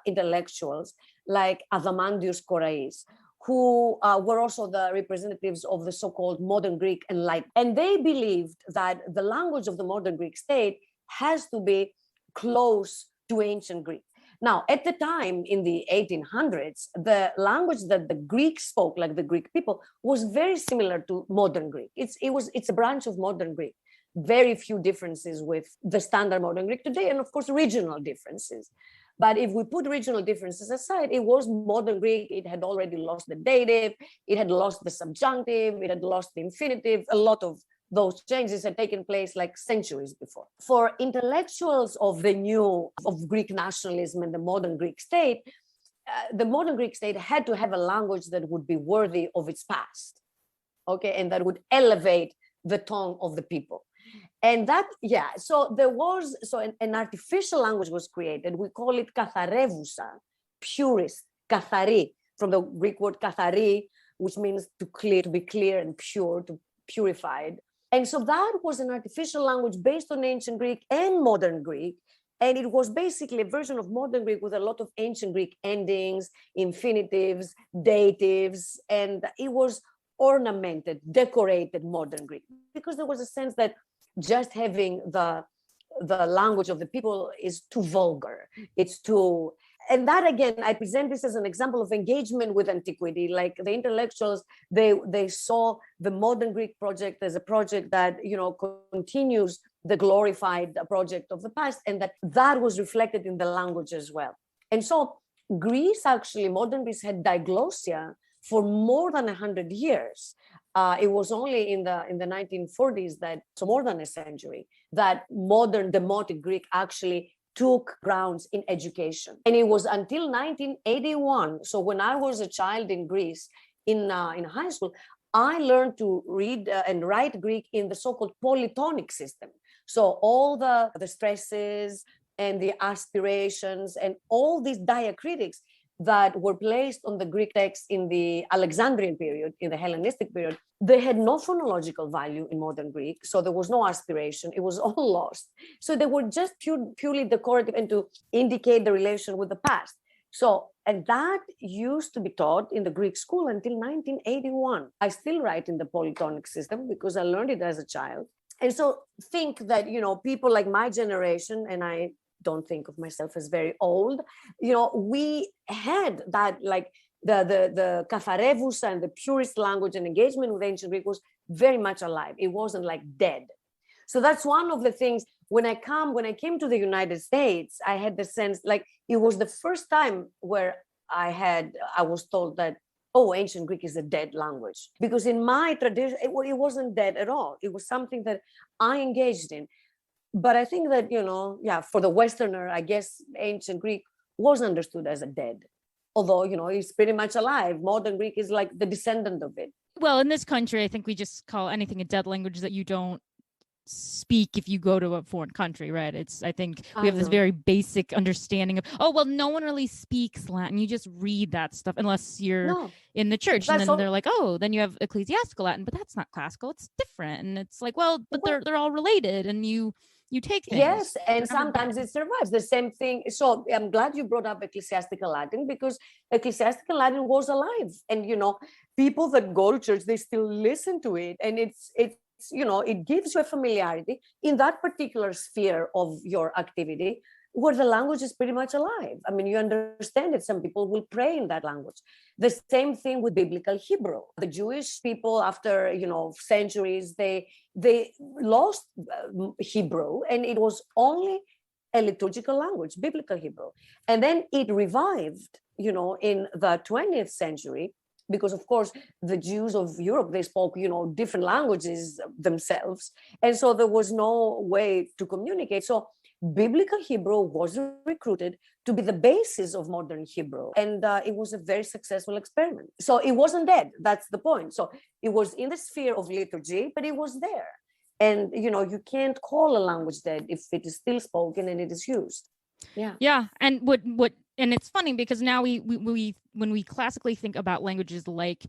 S4: intellectuals like Adamantios Korais, who were also the representatives of the so-called modern Greek Enlightenment. And they believed that the language of the modern Greek state has to be close to ancient Greek. Now, at the time, in the 1800s, the language that the Greeks spoke, like the Greek people, was very similar to modern Greek. It's a branch of modern Greek. Very few differences with the standard modern Greek today, and of course, regional differences. But if we put regional differences aside, it was modern Greek. It had already lost the dative, it had lost the subjunctive, it had lost the infinitive. A lot of those changes had taken place like centuries before. For intellectuals of Greek nationalism and the modern Greek state, the modern Greek state had to have a language that would be worthy of its past, okay, and that would elevate the tone of the people. And so an artificial language was created. We call it katharevousa, purist, kathari, from the Greek word kathari, which means to be clear and pure, to purified. And so that was an artificial language based on ancient Greek and modern Greek. And it was basically a version of modern Greek with a lot of ancient Greek endings, infinitives, datives, and it was ornamented, decorated modern Greek, because there was a sense that just having the language of the people is too vulgar. And that, again, I present this as an example of engagement with antiquity. Like the intellectuals, they saw the modern Greek project as a project that, continues the glorified project of the past, and that was reflected in the language as well. And so Greece, actually, modern Greece had diglossia for more than 100 years. It was only in the 1940s, so more than a century, that modern Demotic Greek actually took grounds in education. And it was until 1981. So when I was a child in Greece, in high school, I learned to read and write Greek in the so-called polytonic system. So all the stresses and the aspirations and all these diacritics that were placed on the Greek text in the Alexandrian period, in the Hellenistic period, they had no phonological value in modern Greek. So there was no aspiration. It was all lost. So they were just purely decorative and to indicate the relation with the past. So, and that used to be taught in the Greek school until 1981. I still write in the polytonic system because I learned it as a child. And so think that, people like my generation, and I don't think of myself as very old, we had that, like the katharevousa and the purist language and engagement with ancient Greek was very much alive. It wasn't like dead. So that's one of the things. When I came to the United States, I had the sense, like, it was the first time where I was told that, oh, ancient Greek is a dead language. Because in my tradition, it wasn't dead at all. It was something that I engaged in. But I think that, for the Westerner, I guess ancient Greek was understood as a dead. Although, it's pretty much alive. Modern Greek is like the descendant of it.
S3: Well, in this country, I think we just call anything a dead language that you don't speak if you go to a foreign country, right? I think we have this very basic understanding of, oh, well, no one really speaks Latin. You just read that stuff unless you're in the church. And then they're like, oh, then you have ecclesiastical Latin, but that's not classical. It's different. And it's like, well, but they're all related, and you take things.
S4: Yes, and sometimes it survives. The same thing. So I'm glad you brought up ecclesiastical Latin, because ecclesiastical Latin was alive. And, people that go to church, they still listen to it. And it's it gives you a familiarity in that particular sphere of your activity where the language is pretty much alive. I mean, you understand it. Some people will pray in that language. The same thing with biblical Hebrew. The Jewish people, after, centuries, they lost Hebrew, and it was only a liturgical language, biblical Hebrew. And then it revived, in the 20th century, because of course the Jews of Europe, they spoke, different languages themselves. And so there was no way to communicate. So biblical Hebrew was recruited to be the basis of modern Hebrew. And it was a very successful experiment. So it wasn't dead. That's the point. So it was in the sphere of liturgy, but it was there. And, you can't call a language dead if it is still spoken and it is used. Yeah.
S3: Yeah. And and it's funny because now we when we classically think about languages like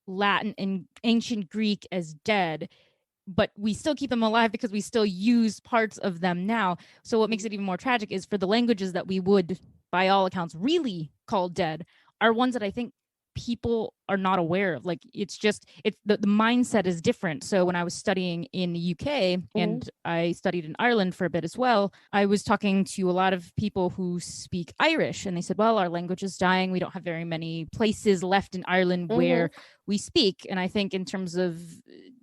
S3: Latin and ancient Greek as dead, but we still keep them alive because we still use parts of them now. So what makes it even more tragic is for the languages that we would, by all accounts, really call dead are ones that I think people are not aware of. Like, it's the mindset is different. So when I was studying in the UK and I studied in Ireland for a bit as well, I was talking to a lot of people who speak Irish, and they said, well, our language is dying. We don't have very many places left in Ireland where we speak. And I think in terms of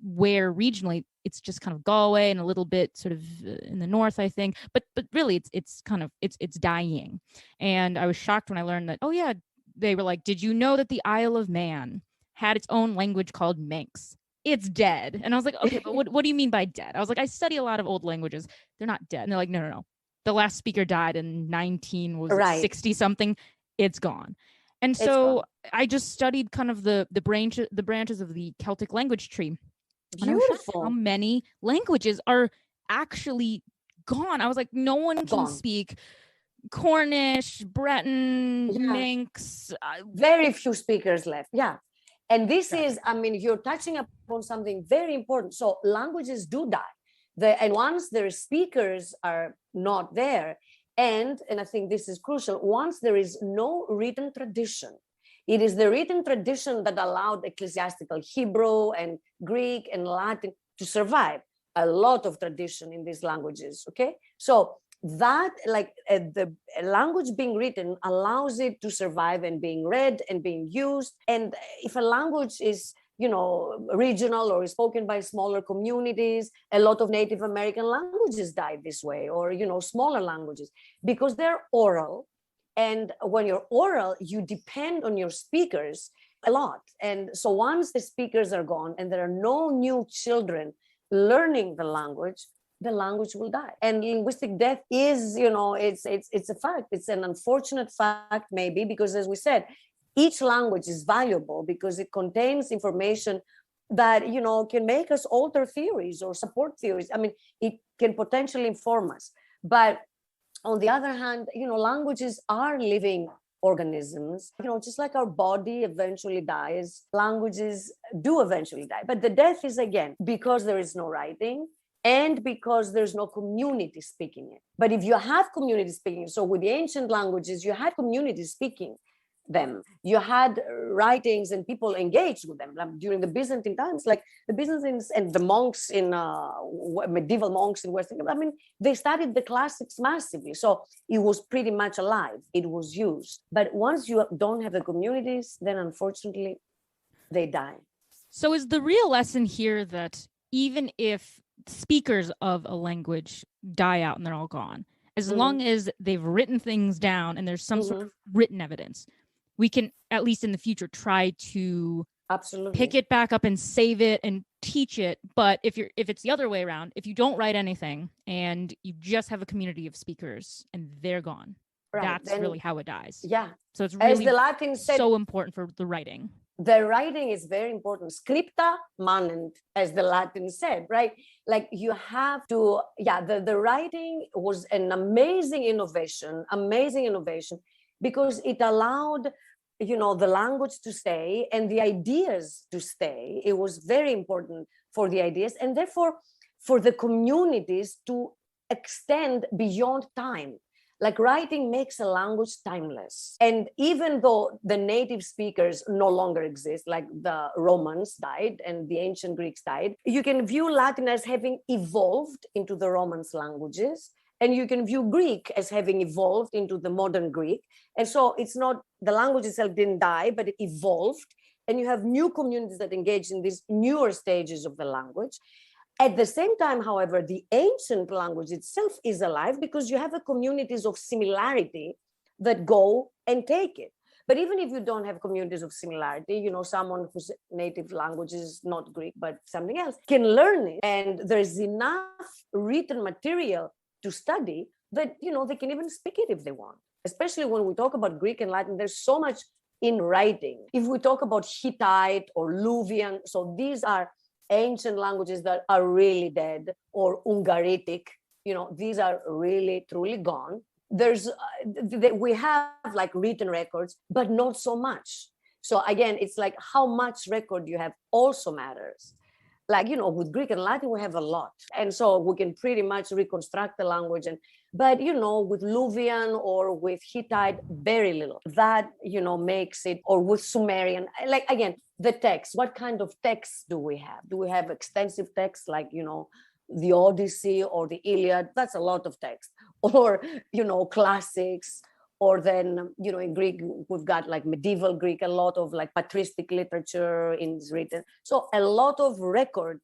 S3: where regionally, it's just kind of Galway and a little bit sort of in the north, I think. But really, it's kind of it's dying. And I was shocked when I learned that, oh yeah, they were like, did you know that the Isle of Man had its own language called Manx? It's dead. And I was like, okay, but what do you mean by dead? I was like, I study a lot of old languages. They're not dead. And they're like, no. The last speaker died in 60 something. It's gone. And so I just studied kind of the branches of the Celtic language tree.
S4: Beautiful.
S3: How many languages are actually gone? I was like, no one can speak Cornish, Breton, Manx.
S4: Very few speakers left. Yeah. And this is, you're touching upon something very important. So languages do die. And once their speakers are not there, and I think this is crucial, once there is no written tradition, it is the written tradition that allowed ecclesiastical Hebrew and Greek and Latin to survive. A lot of tradition in these languages, okay? So that, the language being written allows it to survive and being read and being used. And if a language is, regional or is spoken by smaller communities, a lot of Native American languages died this way, or, smaller languages, because they're oral. And when you're oral, you depend on your speakers a lot. And so once the speakers are gone and there are no new children learning the language will die. And linguistic death is, it's a fact. It's an unfortunate fact, maybe, because as we said, each language is valuable because it contains information that, can make us alter theories or support theories. It can potentially inform us. But On the other hand, languages are living organisms. Just like our body eventually dies, languages do eventually die. But the death is, again, because there is no writing and because there's no community speaking it. But if you have community speaking, so with the ancient languages, you had community speaking them. You had writings and people engaged with them. Like during the Byzantine times, like the Byzantines and the monks in medieval monks in Western, they studied the classics massively. So it was pretty much alive. It was used. But once you don't have the communities, then unfortunately they die.
S3: So is the real lesson here that even if speakers of a language die out and they're all gone, as long as they've written things down and there's some sort of written evidence, we can, at least in the future, try to pick it back up and save it and teach it. But if it's the other way around, if you don't write anything and you just have a community of speakers and they're gone, that's really how it dies.
S4: Yeah.
S3: So it's really,
S4: as the Latin said,
S3: so important for the writing.
S4: The writing is very important. Scripta manent, as the Latin said, right? Like you have to, the writing was an amazing innovation, because it allowed, the language to stay and the ideas to stay. It was very important for the ideas and therefore for the communities to extend beyond time. Like writing makes a language timeless. And even though the native speakers no longer exist, like the Romans died and the ancient Greeks died, you can view Latin as having evolved into the Romance languages. And you can view Greek as having evolved into the modern Greek. And so it's not, the language itself didn't die, but it evolved. And you have new communities that engage in these newer stages of the language. At the same time, however, the ancient language itself is alive because you have a communities of similarity that go and take it. But even if you don't have communities of similarity, someone whose native language is not Greek, but something else, can learn it. And there's enough written material to study that, they can even speak it if they want. Especially when we talk about Greek and Latin, there's so much in writing. If we talk about Hittite or Luvian, so these are ancient languages that are really dead, or Ungaritic, these are really, truly gone. We have like written records, but not so much. So again, it's like how much record you have also matters. Like, with Greek and Latin, we have a lot. And so we can pretty much reconstruct the language. But with Luvian or with Hittite, very little. That, makes it, or with Sumerian, like, again, the text, what kind of texts do we have? Do we have extensive texts like, the Odyssey or the Iliad? That's a lot of text. Or, classics. Or then, in Greek, we've got like medieval Greek, a lot of like patristic literature is written. So a lot of record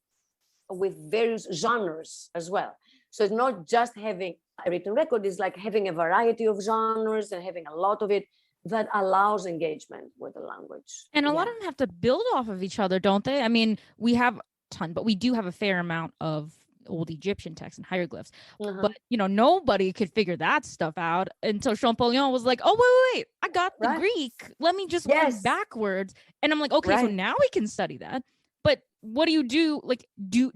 S4: with various genres as well. So it's not just having a written record, it's like having a variety of genres and having a lot of it that allows engagement with the language.
S3: And a lot of them have to build off of each other, don't they? I mean, we have a ton, but we do have a fair amount of old Egyptian texts and hieroglyphs. But, nobody could figure that stuff out until Champollion was like, oh, wait, I got the Greek. Let me just work backwards. And I'm like, okay, so now we can study that. But what do you do? Like,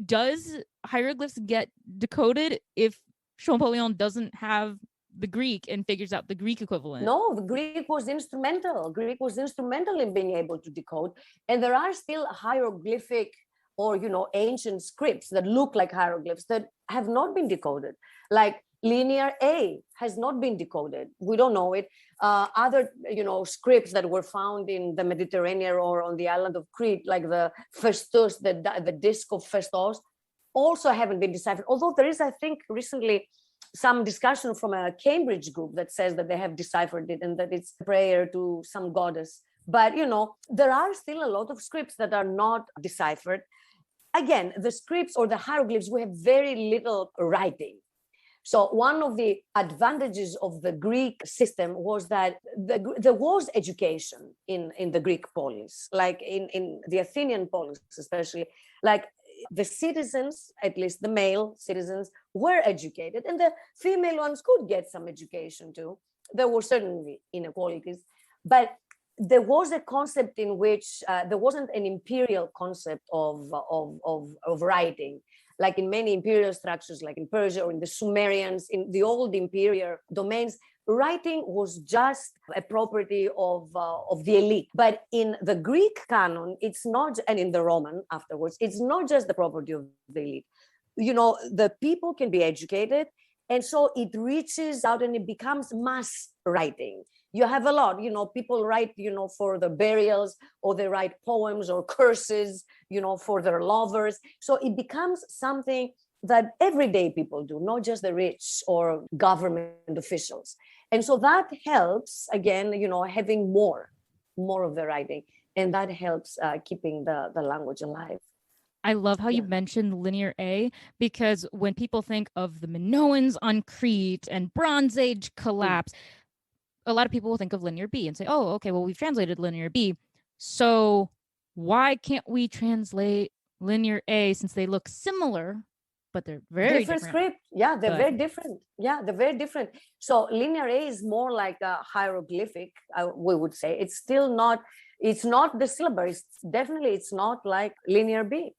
S3: does hieroglyphs get decoded if Champollion doesn't have the Greek and figures out the Greek equivalent?
S4: No, the Greek was instrumental. Greek was instrumental in being able to decode. And there are still hieroglyphic or, ancient scripts that look like hieroglyphs that have not been decoded. Like linear A has not been decoded. We don't know it. Other, scripts that were found in the Mediterranean or on the island of Crete, like the Festus, the disc of Festus, also haven't been deciphered. Although there is, I think, recently some discussion from a Cambridge group that says that they have deciphered it and that it's a prayer to some goddess. But, there are still a lot of scripts that are not deciphered. Again, the scripts or the hieroglyphs, we have very little writing. So one of the advantages of the Greek system was that there was education in the Greek polis, like in the Athenian polis especially, like the citizens, at least the male citizens, were educated and the female ones could get some education too. There were certainly inequalities, but there was a concept in which there wasn't an imperial concept of writing, like in many imperial structures, like in Persia or in the Sumerians, in the old imperial domains. Writing was just a property of the elite. But in the Greek canon, it's not, and in the Roman afterwards, it's not just the property of the elite. The people can be educated, and so it reaches out and it becomes mass writing. You have a lot, people write, for the burials, or they write poems or curses, for their lovers. So it becomes something that everyday people do, not just the rich or government officials. And so that helps, again, having more of the writing. And that helps keeping the language alive.
S3: I love how you mentioned Linear A, because when people think of the Minoans on Crete and Bronze Age collapse, a lot of people will think of Linear B and say, oh, okay, well, we've translated Linear B. So why can't we translate Linear A, since they look similar, but they're very different
S4: script? Yeah, they're very different. Yeah, they're very different. So Linear A is more like a hieroglyphic, we would say. It's still not, it's not the syllabus. It's not like Linear B.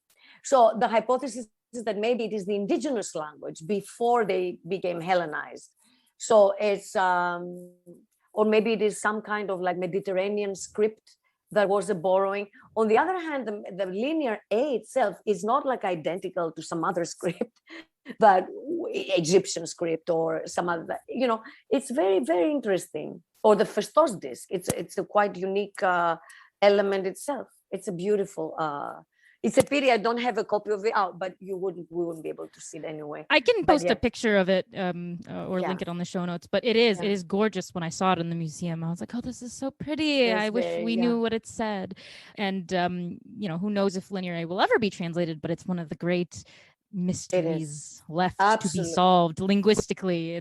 S4: So the hypothesis is that maybe it is the indigenous language before they became Hellenized. So it's, or maybe it is some kind of like Mediterranean script that was a borrowing. On the other hand, the Linear A itself is not like identical to some other script, but Egyptian script or some other, it's very, very interesting. Or the Festos disc, it's a quite unique element itself. It's a beautiful, it's a pity I don't have a copy of it out, but we wouldn't be able to see it anyway.
S3: I can post a picture of it or link it on the show notes, but it is gorgeous. When I saw it in the museum, I was like, oh, this is so pretty. I wish we knew what it said. And, who knows if Linear A will ever be translated, but it's one of the great mysteries left to be solved linguistically.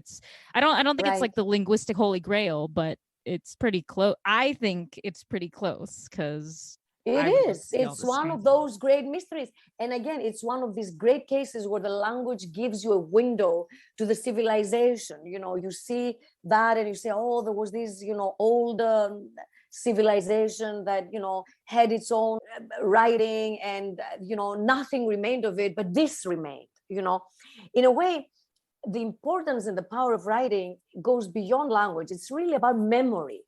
S3: I don't think it's like the linguistic holy grail, but it's pretty close. I think it's pretty close, because
S4: it's one of those great mysteries. And again, it's one of these great cases where the language gives you a window to the civilization. You see that and you say, oh, there was this, old civilization that, had its own writing, and, nothing remained of it, but this remained, in a way. The importance and the power of writing goes beyond language. It's really about memory.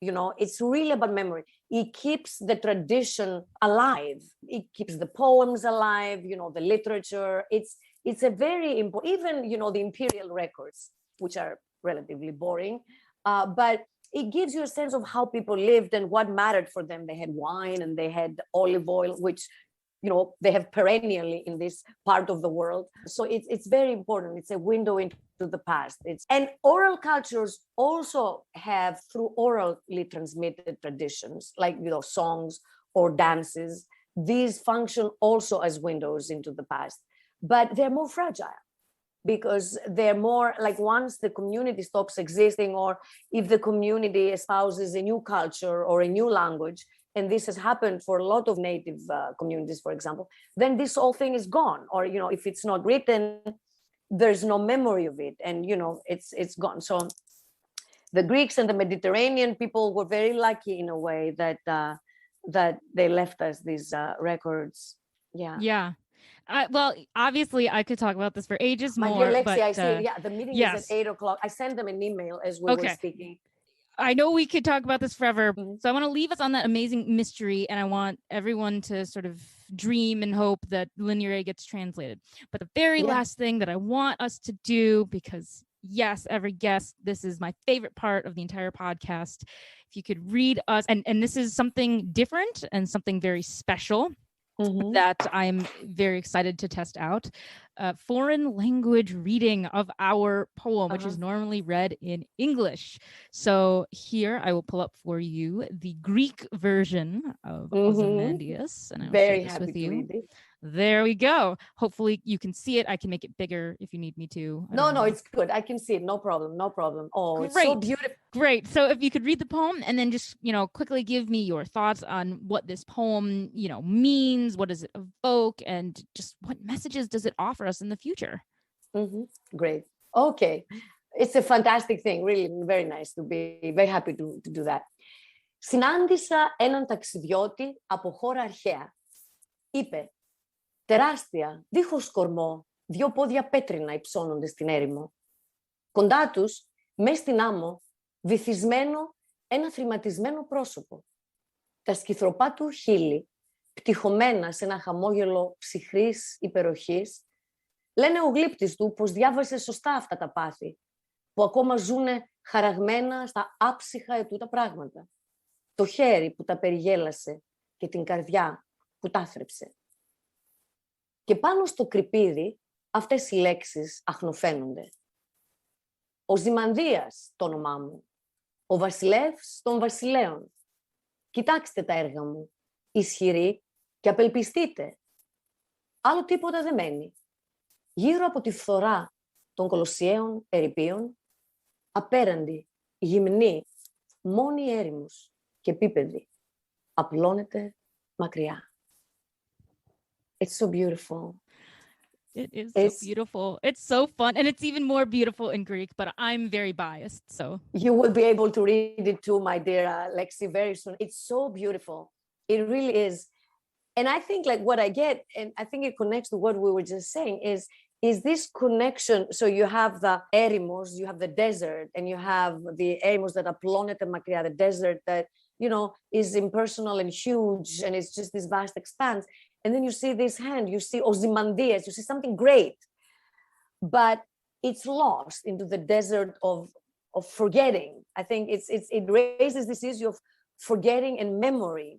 S4: It's really about memory. It keeps the tradition alive. It keeps the poems alive, the literature. It's a very important, even, the imperial records, which are relatively boring, but it gives you a sense of how people lived and what mattered for them. They had wine and they had olive oil, which, they have perennially in this part of the world. So it's very important. It's a window into the past. And oral cultures also have, through orally transmitted traditions, like, songs or dances. These function also as windows into the past, but they're more fragile, because they're more like, once the community stops existing, or if the community espouses a new culture or a new language, and this has happened for a lot of native communities, for example, then this whole thing is gone. Or, if it's not written, there's no memory of it, and, it's gone. So the Greeks and the Mediterranean people were very lucky in a way that they left us these records.
S3: Yeah. Well, obviously, I could talk about this for ages more.
S4: My dear Lexie,
S3: but,
S4: I see. The meeting is at 8:00. I sent them an email as we were speaking.
S3: I know we could talk about this forever. So I want to leave us on that amazing mystery, and I want everyone to sort of dream and hope that Linear A gets translated. But the very last thing that I want us to do, because yes, every guest, this is my favorite part of the entire podcast. If you could read us, and this is something different and something very special that I'm very excited to test out. Foreign language reading of our poem, which is normally read in English. So here I will pull up for you the Greek version of Ozymandias, and I will
S4: very
S3: share this
S4: happy
S3: with
S4: to
S3: you.
S4: read it.
S3: There we go. Hopefully you can see it. I can make it bigger if you need me to.
S4: No, it's good. I can see it. No problem. Oh,
S3: great.
S4: It's so beautiful.
S3: Great. So if you could read the poem and then just, quickly give me your thoughts on what this poem, means, what does it evoke, and just what messages does it offer us in the future?
S4: Great. Okay. It's a fantastic thing. Really very nice to be very happy to do that. Συνάντησα έναν ταξιδιώτη από χώρα αρχαία. Είπε, τεράστια, δίχως κορμό, 2 πόδια πέτρινα υψώνονται στην έρημο. Κοντά τους, μες στην άμμο, βυθισμένο ένα θρηματισμένο πρόσωπο. Τα σκυθροπά του χείλη, πτυχωμένα σε ένα χαμόγελο ψυχρής υπεροχής, λένε ο γλύπτης του πως διάβασε σωστά αυτά τα πάθη, που ακόμα ζουνε χαραγμένα στα άψυχα ετούτα πράγματα. Το χέρι που τα περιγέλασε και την καρδιά που τα θρέψε. Και πάνω στο κρυπίδι αυτές οι λέξεις αχνοφαίνονται. Ο Ζημανδίας το όνομά μου, ο βασιλεύς των βασιλέων. Κοιτάξτε τα έργα μου, ισχυροί και απελπιστείτε. Άλλο τίποτα δεν μένει. Γύρω από τη φθορά των κολοσσιαίων ερειπίων, απέραντη, γυμνή, μόνη έρημος και επίπεδη, απλώνεται μακριά. It's so beautiful.
S3: It is so beautiful. It's so fun. And it's even more beautiful in Greek, but I'm very biased, so.
S4: You will be able to read it too, my dear Lexie, very soon. It's so beautiful. It really is. And I think like what I get, and I think it connects to what we were just saying, is this connection. So you have the eremos, you have the desert, and you have the eremos that are planeta makria, the desert that, you know, is impersonal and huge, and it's just this vast expanse. And then you see this hand, you see Ozymandias, you see something great, but it's lost into the desert of forgetting. I think it raises this issue of forgetting and memory.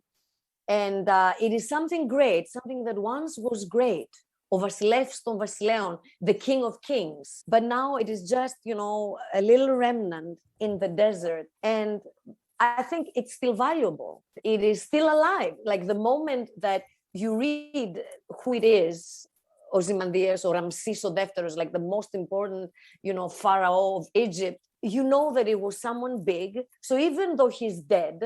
S4: And it is something great, something that once was great. Ο βασιλεύς των βασιλέων, the king of kings. But now it is just, you know, a little remnant in the desert. And I think it's still valuable. It is still alive. Like the moment that you read who it is, Ozymandias or Ramses II, like the most important, you know, pharaoh of Egypt, you know that it was someone big. So even though he's dead,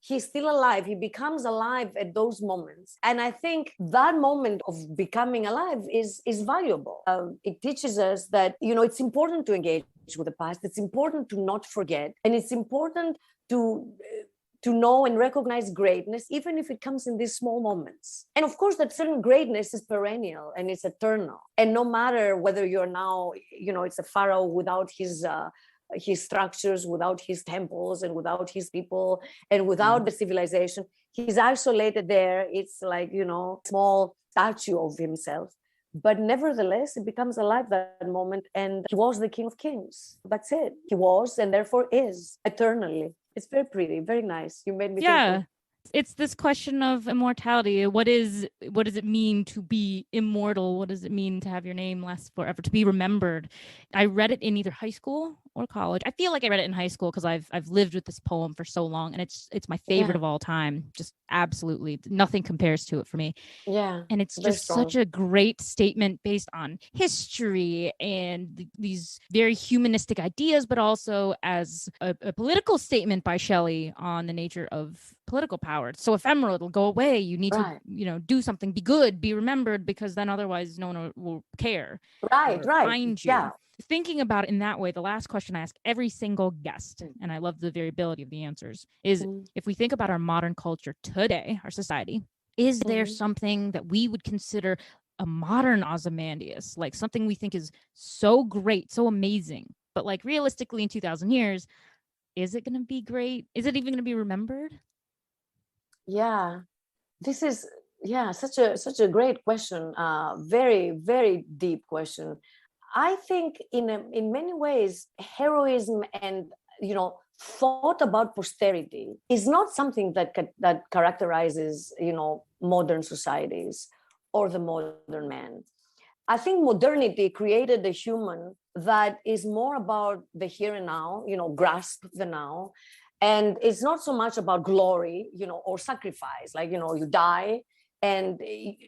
S4: he's still alive. He becomes alive at those moments. And I think that moment of becoming alive is valuable. It teaches us that, you know, it's important to engage with the past. It's important to not forget. And it's important to know and recognize greatness, even if it comes in these small moments. And of course, that certain greatness is perennial and it's eternal. And no matter whether you're now, you know, it's a pharaoh without his structures, without his temples and without his people and without the civilization, he's isolated there. It's like, you know, small statue of himself. But nevertheless, it becomes alive that moment. And he was the king of kings. That's it. He was and therefore is eternally. It's very pretty, very nice. You made me think.
S3: It's this question of immortality. What does it mean to be immortal? What does it mean to have your name last forever, to be remembered? I read it in either high school or college. I feel like I read it in high school because I've lived with this poem for so long, and it's my favorite of all time. Just absolutely nothing compares to it for me.
S4: Yeah.
S3: And it's just such a great statement based on history and these very humanistic ideas, but also as a political statement by Shelley on the nature of political power. It's so ephemeral, it'll go away. You need to, you know, do something, be good, be remembered, because then otherwise no one will care.
S4: Right.
S3: Find you.
S4: Yeah.
S3: Thinking about it in that way, the last question I ask every single guest, and I love the variability of the answers, is if we think about our modern culture today, our society, is there something that we would consider a modern Ozymandias, like something we think is so great, so amazing, but like realistically in 2,000 years, is it going to be great? Is it even going to be remembered?
S4: Yeah, this is such a great question. Very, very deep question. I think in many ways, heroism and, you know, thought about posterity is not something that characterizes, you know, modern societies or the modern man. I think modernity created a human that is more about the here and now, you know, grasp the now. And it's not so much about glory, you know, or sacrifice, like, you know, you die and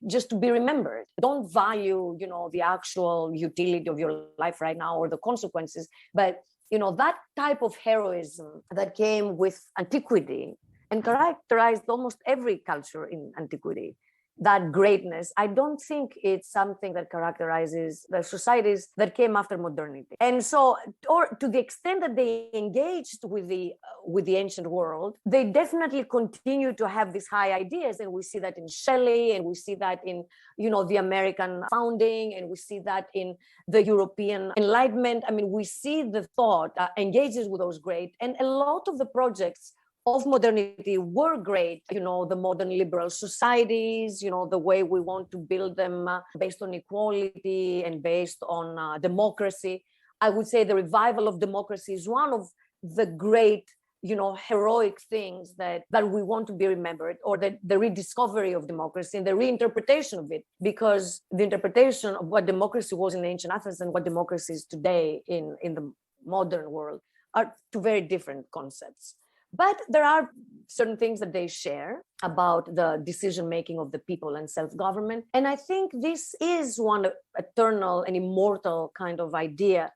S4: just to be remembered. Don't value, you know, the actual utility of your life right now or the consequences. But, you know, that type of heroism that came with antiquity and characterized almost every culture in antiquity, that greatness, I don't think it's something that characterizes the societies that came after modernity. And so, or to the extent that they engaged with the ancient world, they definitely continue to have these high ideas. And we see that in Shelley, and we see that in, the American founding, and we see that in the European Enlightenment. I mean, we see the thought engages with those great, and a lot of the projects of modernity were great, the modern liberal societies, the way we want to build them based on equality and based on democracy. I would say the revival of democracy is one of the great, heroic things that we want to be remembered, or the rediscovery of democracy and the reinterpretation of it, because the interpretation of what democracy was in ancient Athens and what democracy is today in the modern world are two very different concepts. But there are certain things that they share about the decision-making of the people and self-government. And I think this is one eternal and immortal kind of idea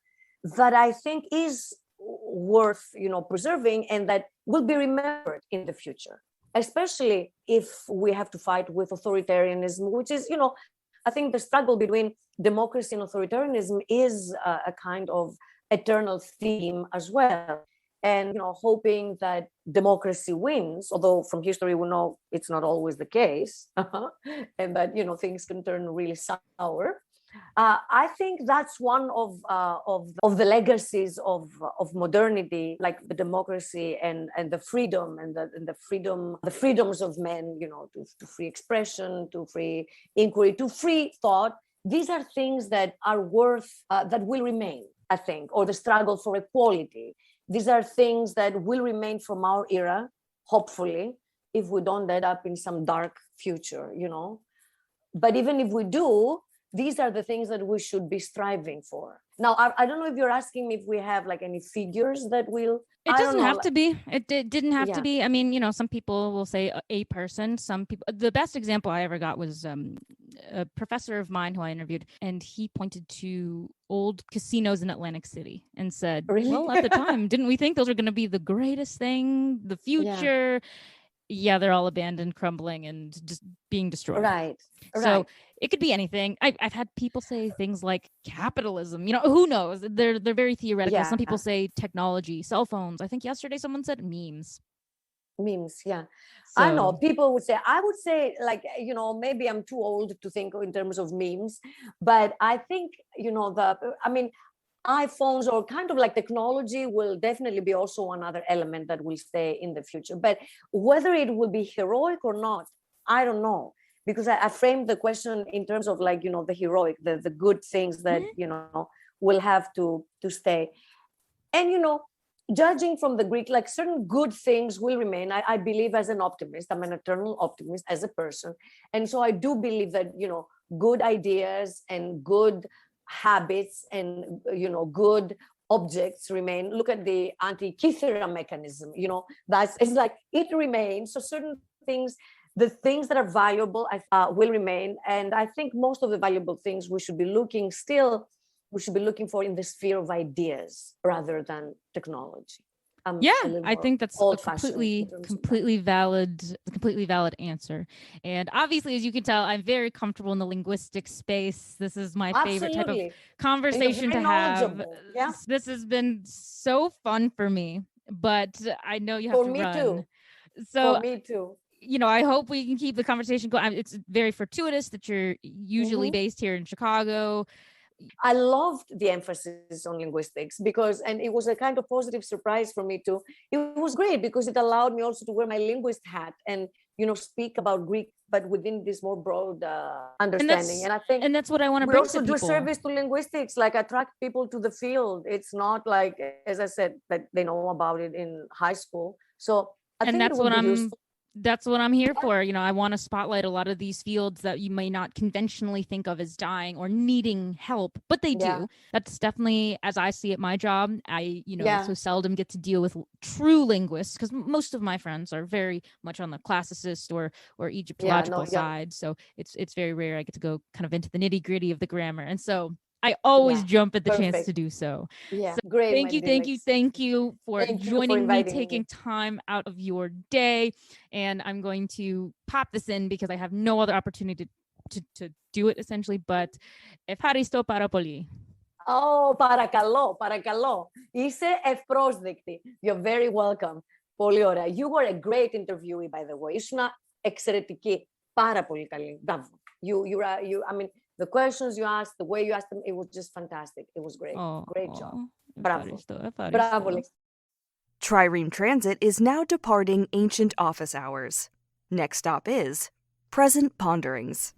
S4: that I think is worth, preserving, and that will be remembered in the future, especially if we have to fight with authoritarianism, which is, I think the struggle between democracy and authoritarianism is a kind of eternal theme as well. And hoping that democracy wins, although from history we know it's not always the case, and that things can turn really sour. I think that's one of the legacies of modernity, like the democracy and the freedom and the freedoms of men, to free expression, to free inquiry, to free thought. These are things that are worth that will remain, I think, or the struggle for equality. These are things that will remain from our era, hopefully, if we don't end up in some dark future, But even if we do, these are the things that we should be striving for. Now, I don't know if you're asking me if we have like any figures that will...
S3: It doesn't have to be. It didn't have to be. I mean, some people will say a person. Some people. The best example I ever got was a professor of mine who I interviewed, and he pointed to old casinos in Atlantic City and said,
S4: Really?
S3: "Well, at the time, didn't we think those were going to be the greatest thing, the future?" Yeah, they're all abandoned, crumbling, and just being destroyed.
S4: Right.
S3: So it could be anything. I've had people say things like capitalism. Who knows? They're very theoretical.
S4: Yeah.
S3: Some people say technology, cell phones. I think yesterday someone said memes.
S4: Memes, yeah.
S3: So,
S4: I know people would say, I would say, like, maybe I'm too old to think in terms of memes, but I think, iPhones or kind of like technology will definitely be also another element that will stay in the future. But whether it will be heroic or not, I don't know. Because I framed the question in terms of like, the heroic, the good things that, will have to stay. And, judging from the Greek, like certain good things will remain. I believe as an optimist, I'm an eternal optimist as a person. And so I do believe that, good ideas and good habits and, good objects remain. Look at the Antikythera mechanism, it's like it remains. So certain things, the things that are valuable will remain. And I think most of the valuable things we should be looking for in the sphere of ideas rather than technology.
S3: I think that's a completely valid answer. And obviously, as you can tell, I'm very comfortable in the linguistic space. This is my favorite type of conversation to have.
S4: Yeah.
S3: This has been so fun for me, but I know you have to run.
S4: Too.
S3: So
S4: for me too.
S3: I hope we can keep the conversation going. It's very fortuitous that you're usually based here in Chicago.
S4: I loved the emphasis on linguistics and it was a kind of positive surprise for me too. It was great because it allowed me also to wear my linguist hat and, speak about Greek, but within this more broad understanding. And I think
S3: that's what I want to bring to people.
S4: We also do service to linguistics, like attract people to the field. It's not like, as I said, that they know about it in high school. So I think
S3: that's what I'm here for. I want to spotlight a lot of these fields that you may not conventionally think of as dying or needing help, but they do. That's definitely, as I see it, my job. I, so seldom get to deal with true linguists because most of my friends are very much on the classicist or Egyptological side. So it's very rare I get to go kind of into the nitty gritty of the grammar. And so I always
S4: Yeah,
S3: jump at the chance
S4: perfect.
S3: to do so.
S4: Yeah,
S3: So
S4: great.
S3: thank
S4: my
S3: you,
S4: dear
S3: thank you,
S4: Lex.
S3: thank you for
S4: Thank you for
S3: joining me,
S4: inviting
S3: taking
S4: me.
S3: time out of your day. And I'm going to pop this in because I have no other opportunity to do it essentially. But ευχαριστώ πάρα πολύ.
S4: Oh, παρακαλώ, παρακαλώ. Είσαι ευπρόσδεκτη. You're very welcome. Πολύ ωραία. You were a great interviewee, by the way. Ήσουν εξαιρετική. Πάρα πολύ καλή. Μπράβο. I mean, the questions you asked, the way you asked them, it was just fantastic. It was great. Great job. Bravo. Bravo, Lex.
S1: Trireme Transit is now departing ancient office hours. Next stop is Present Ponderings.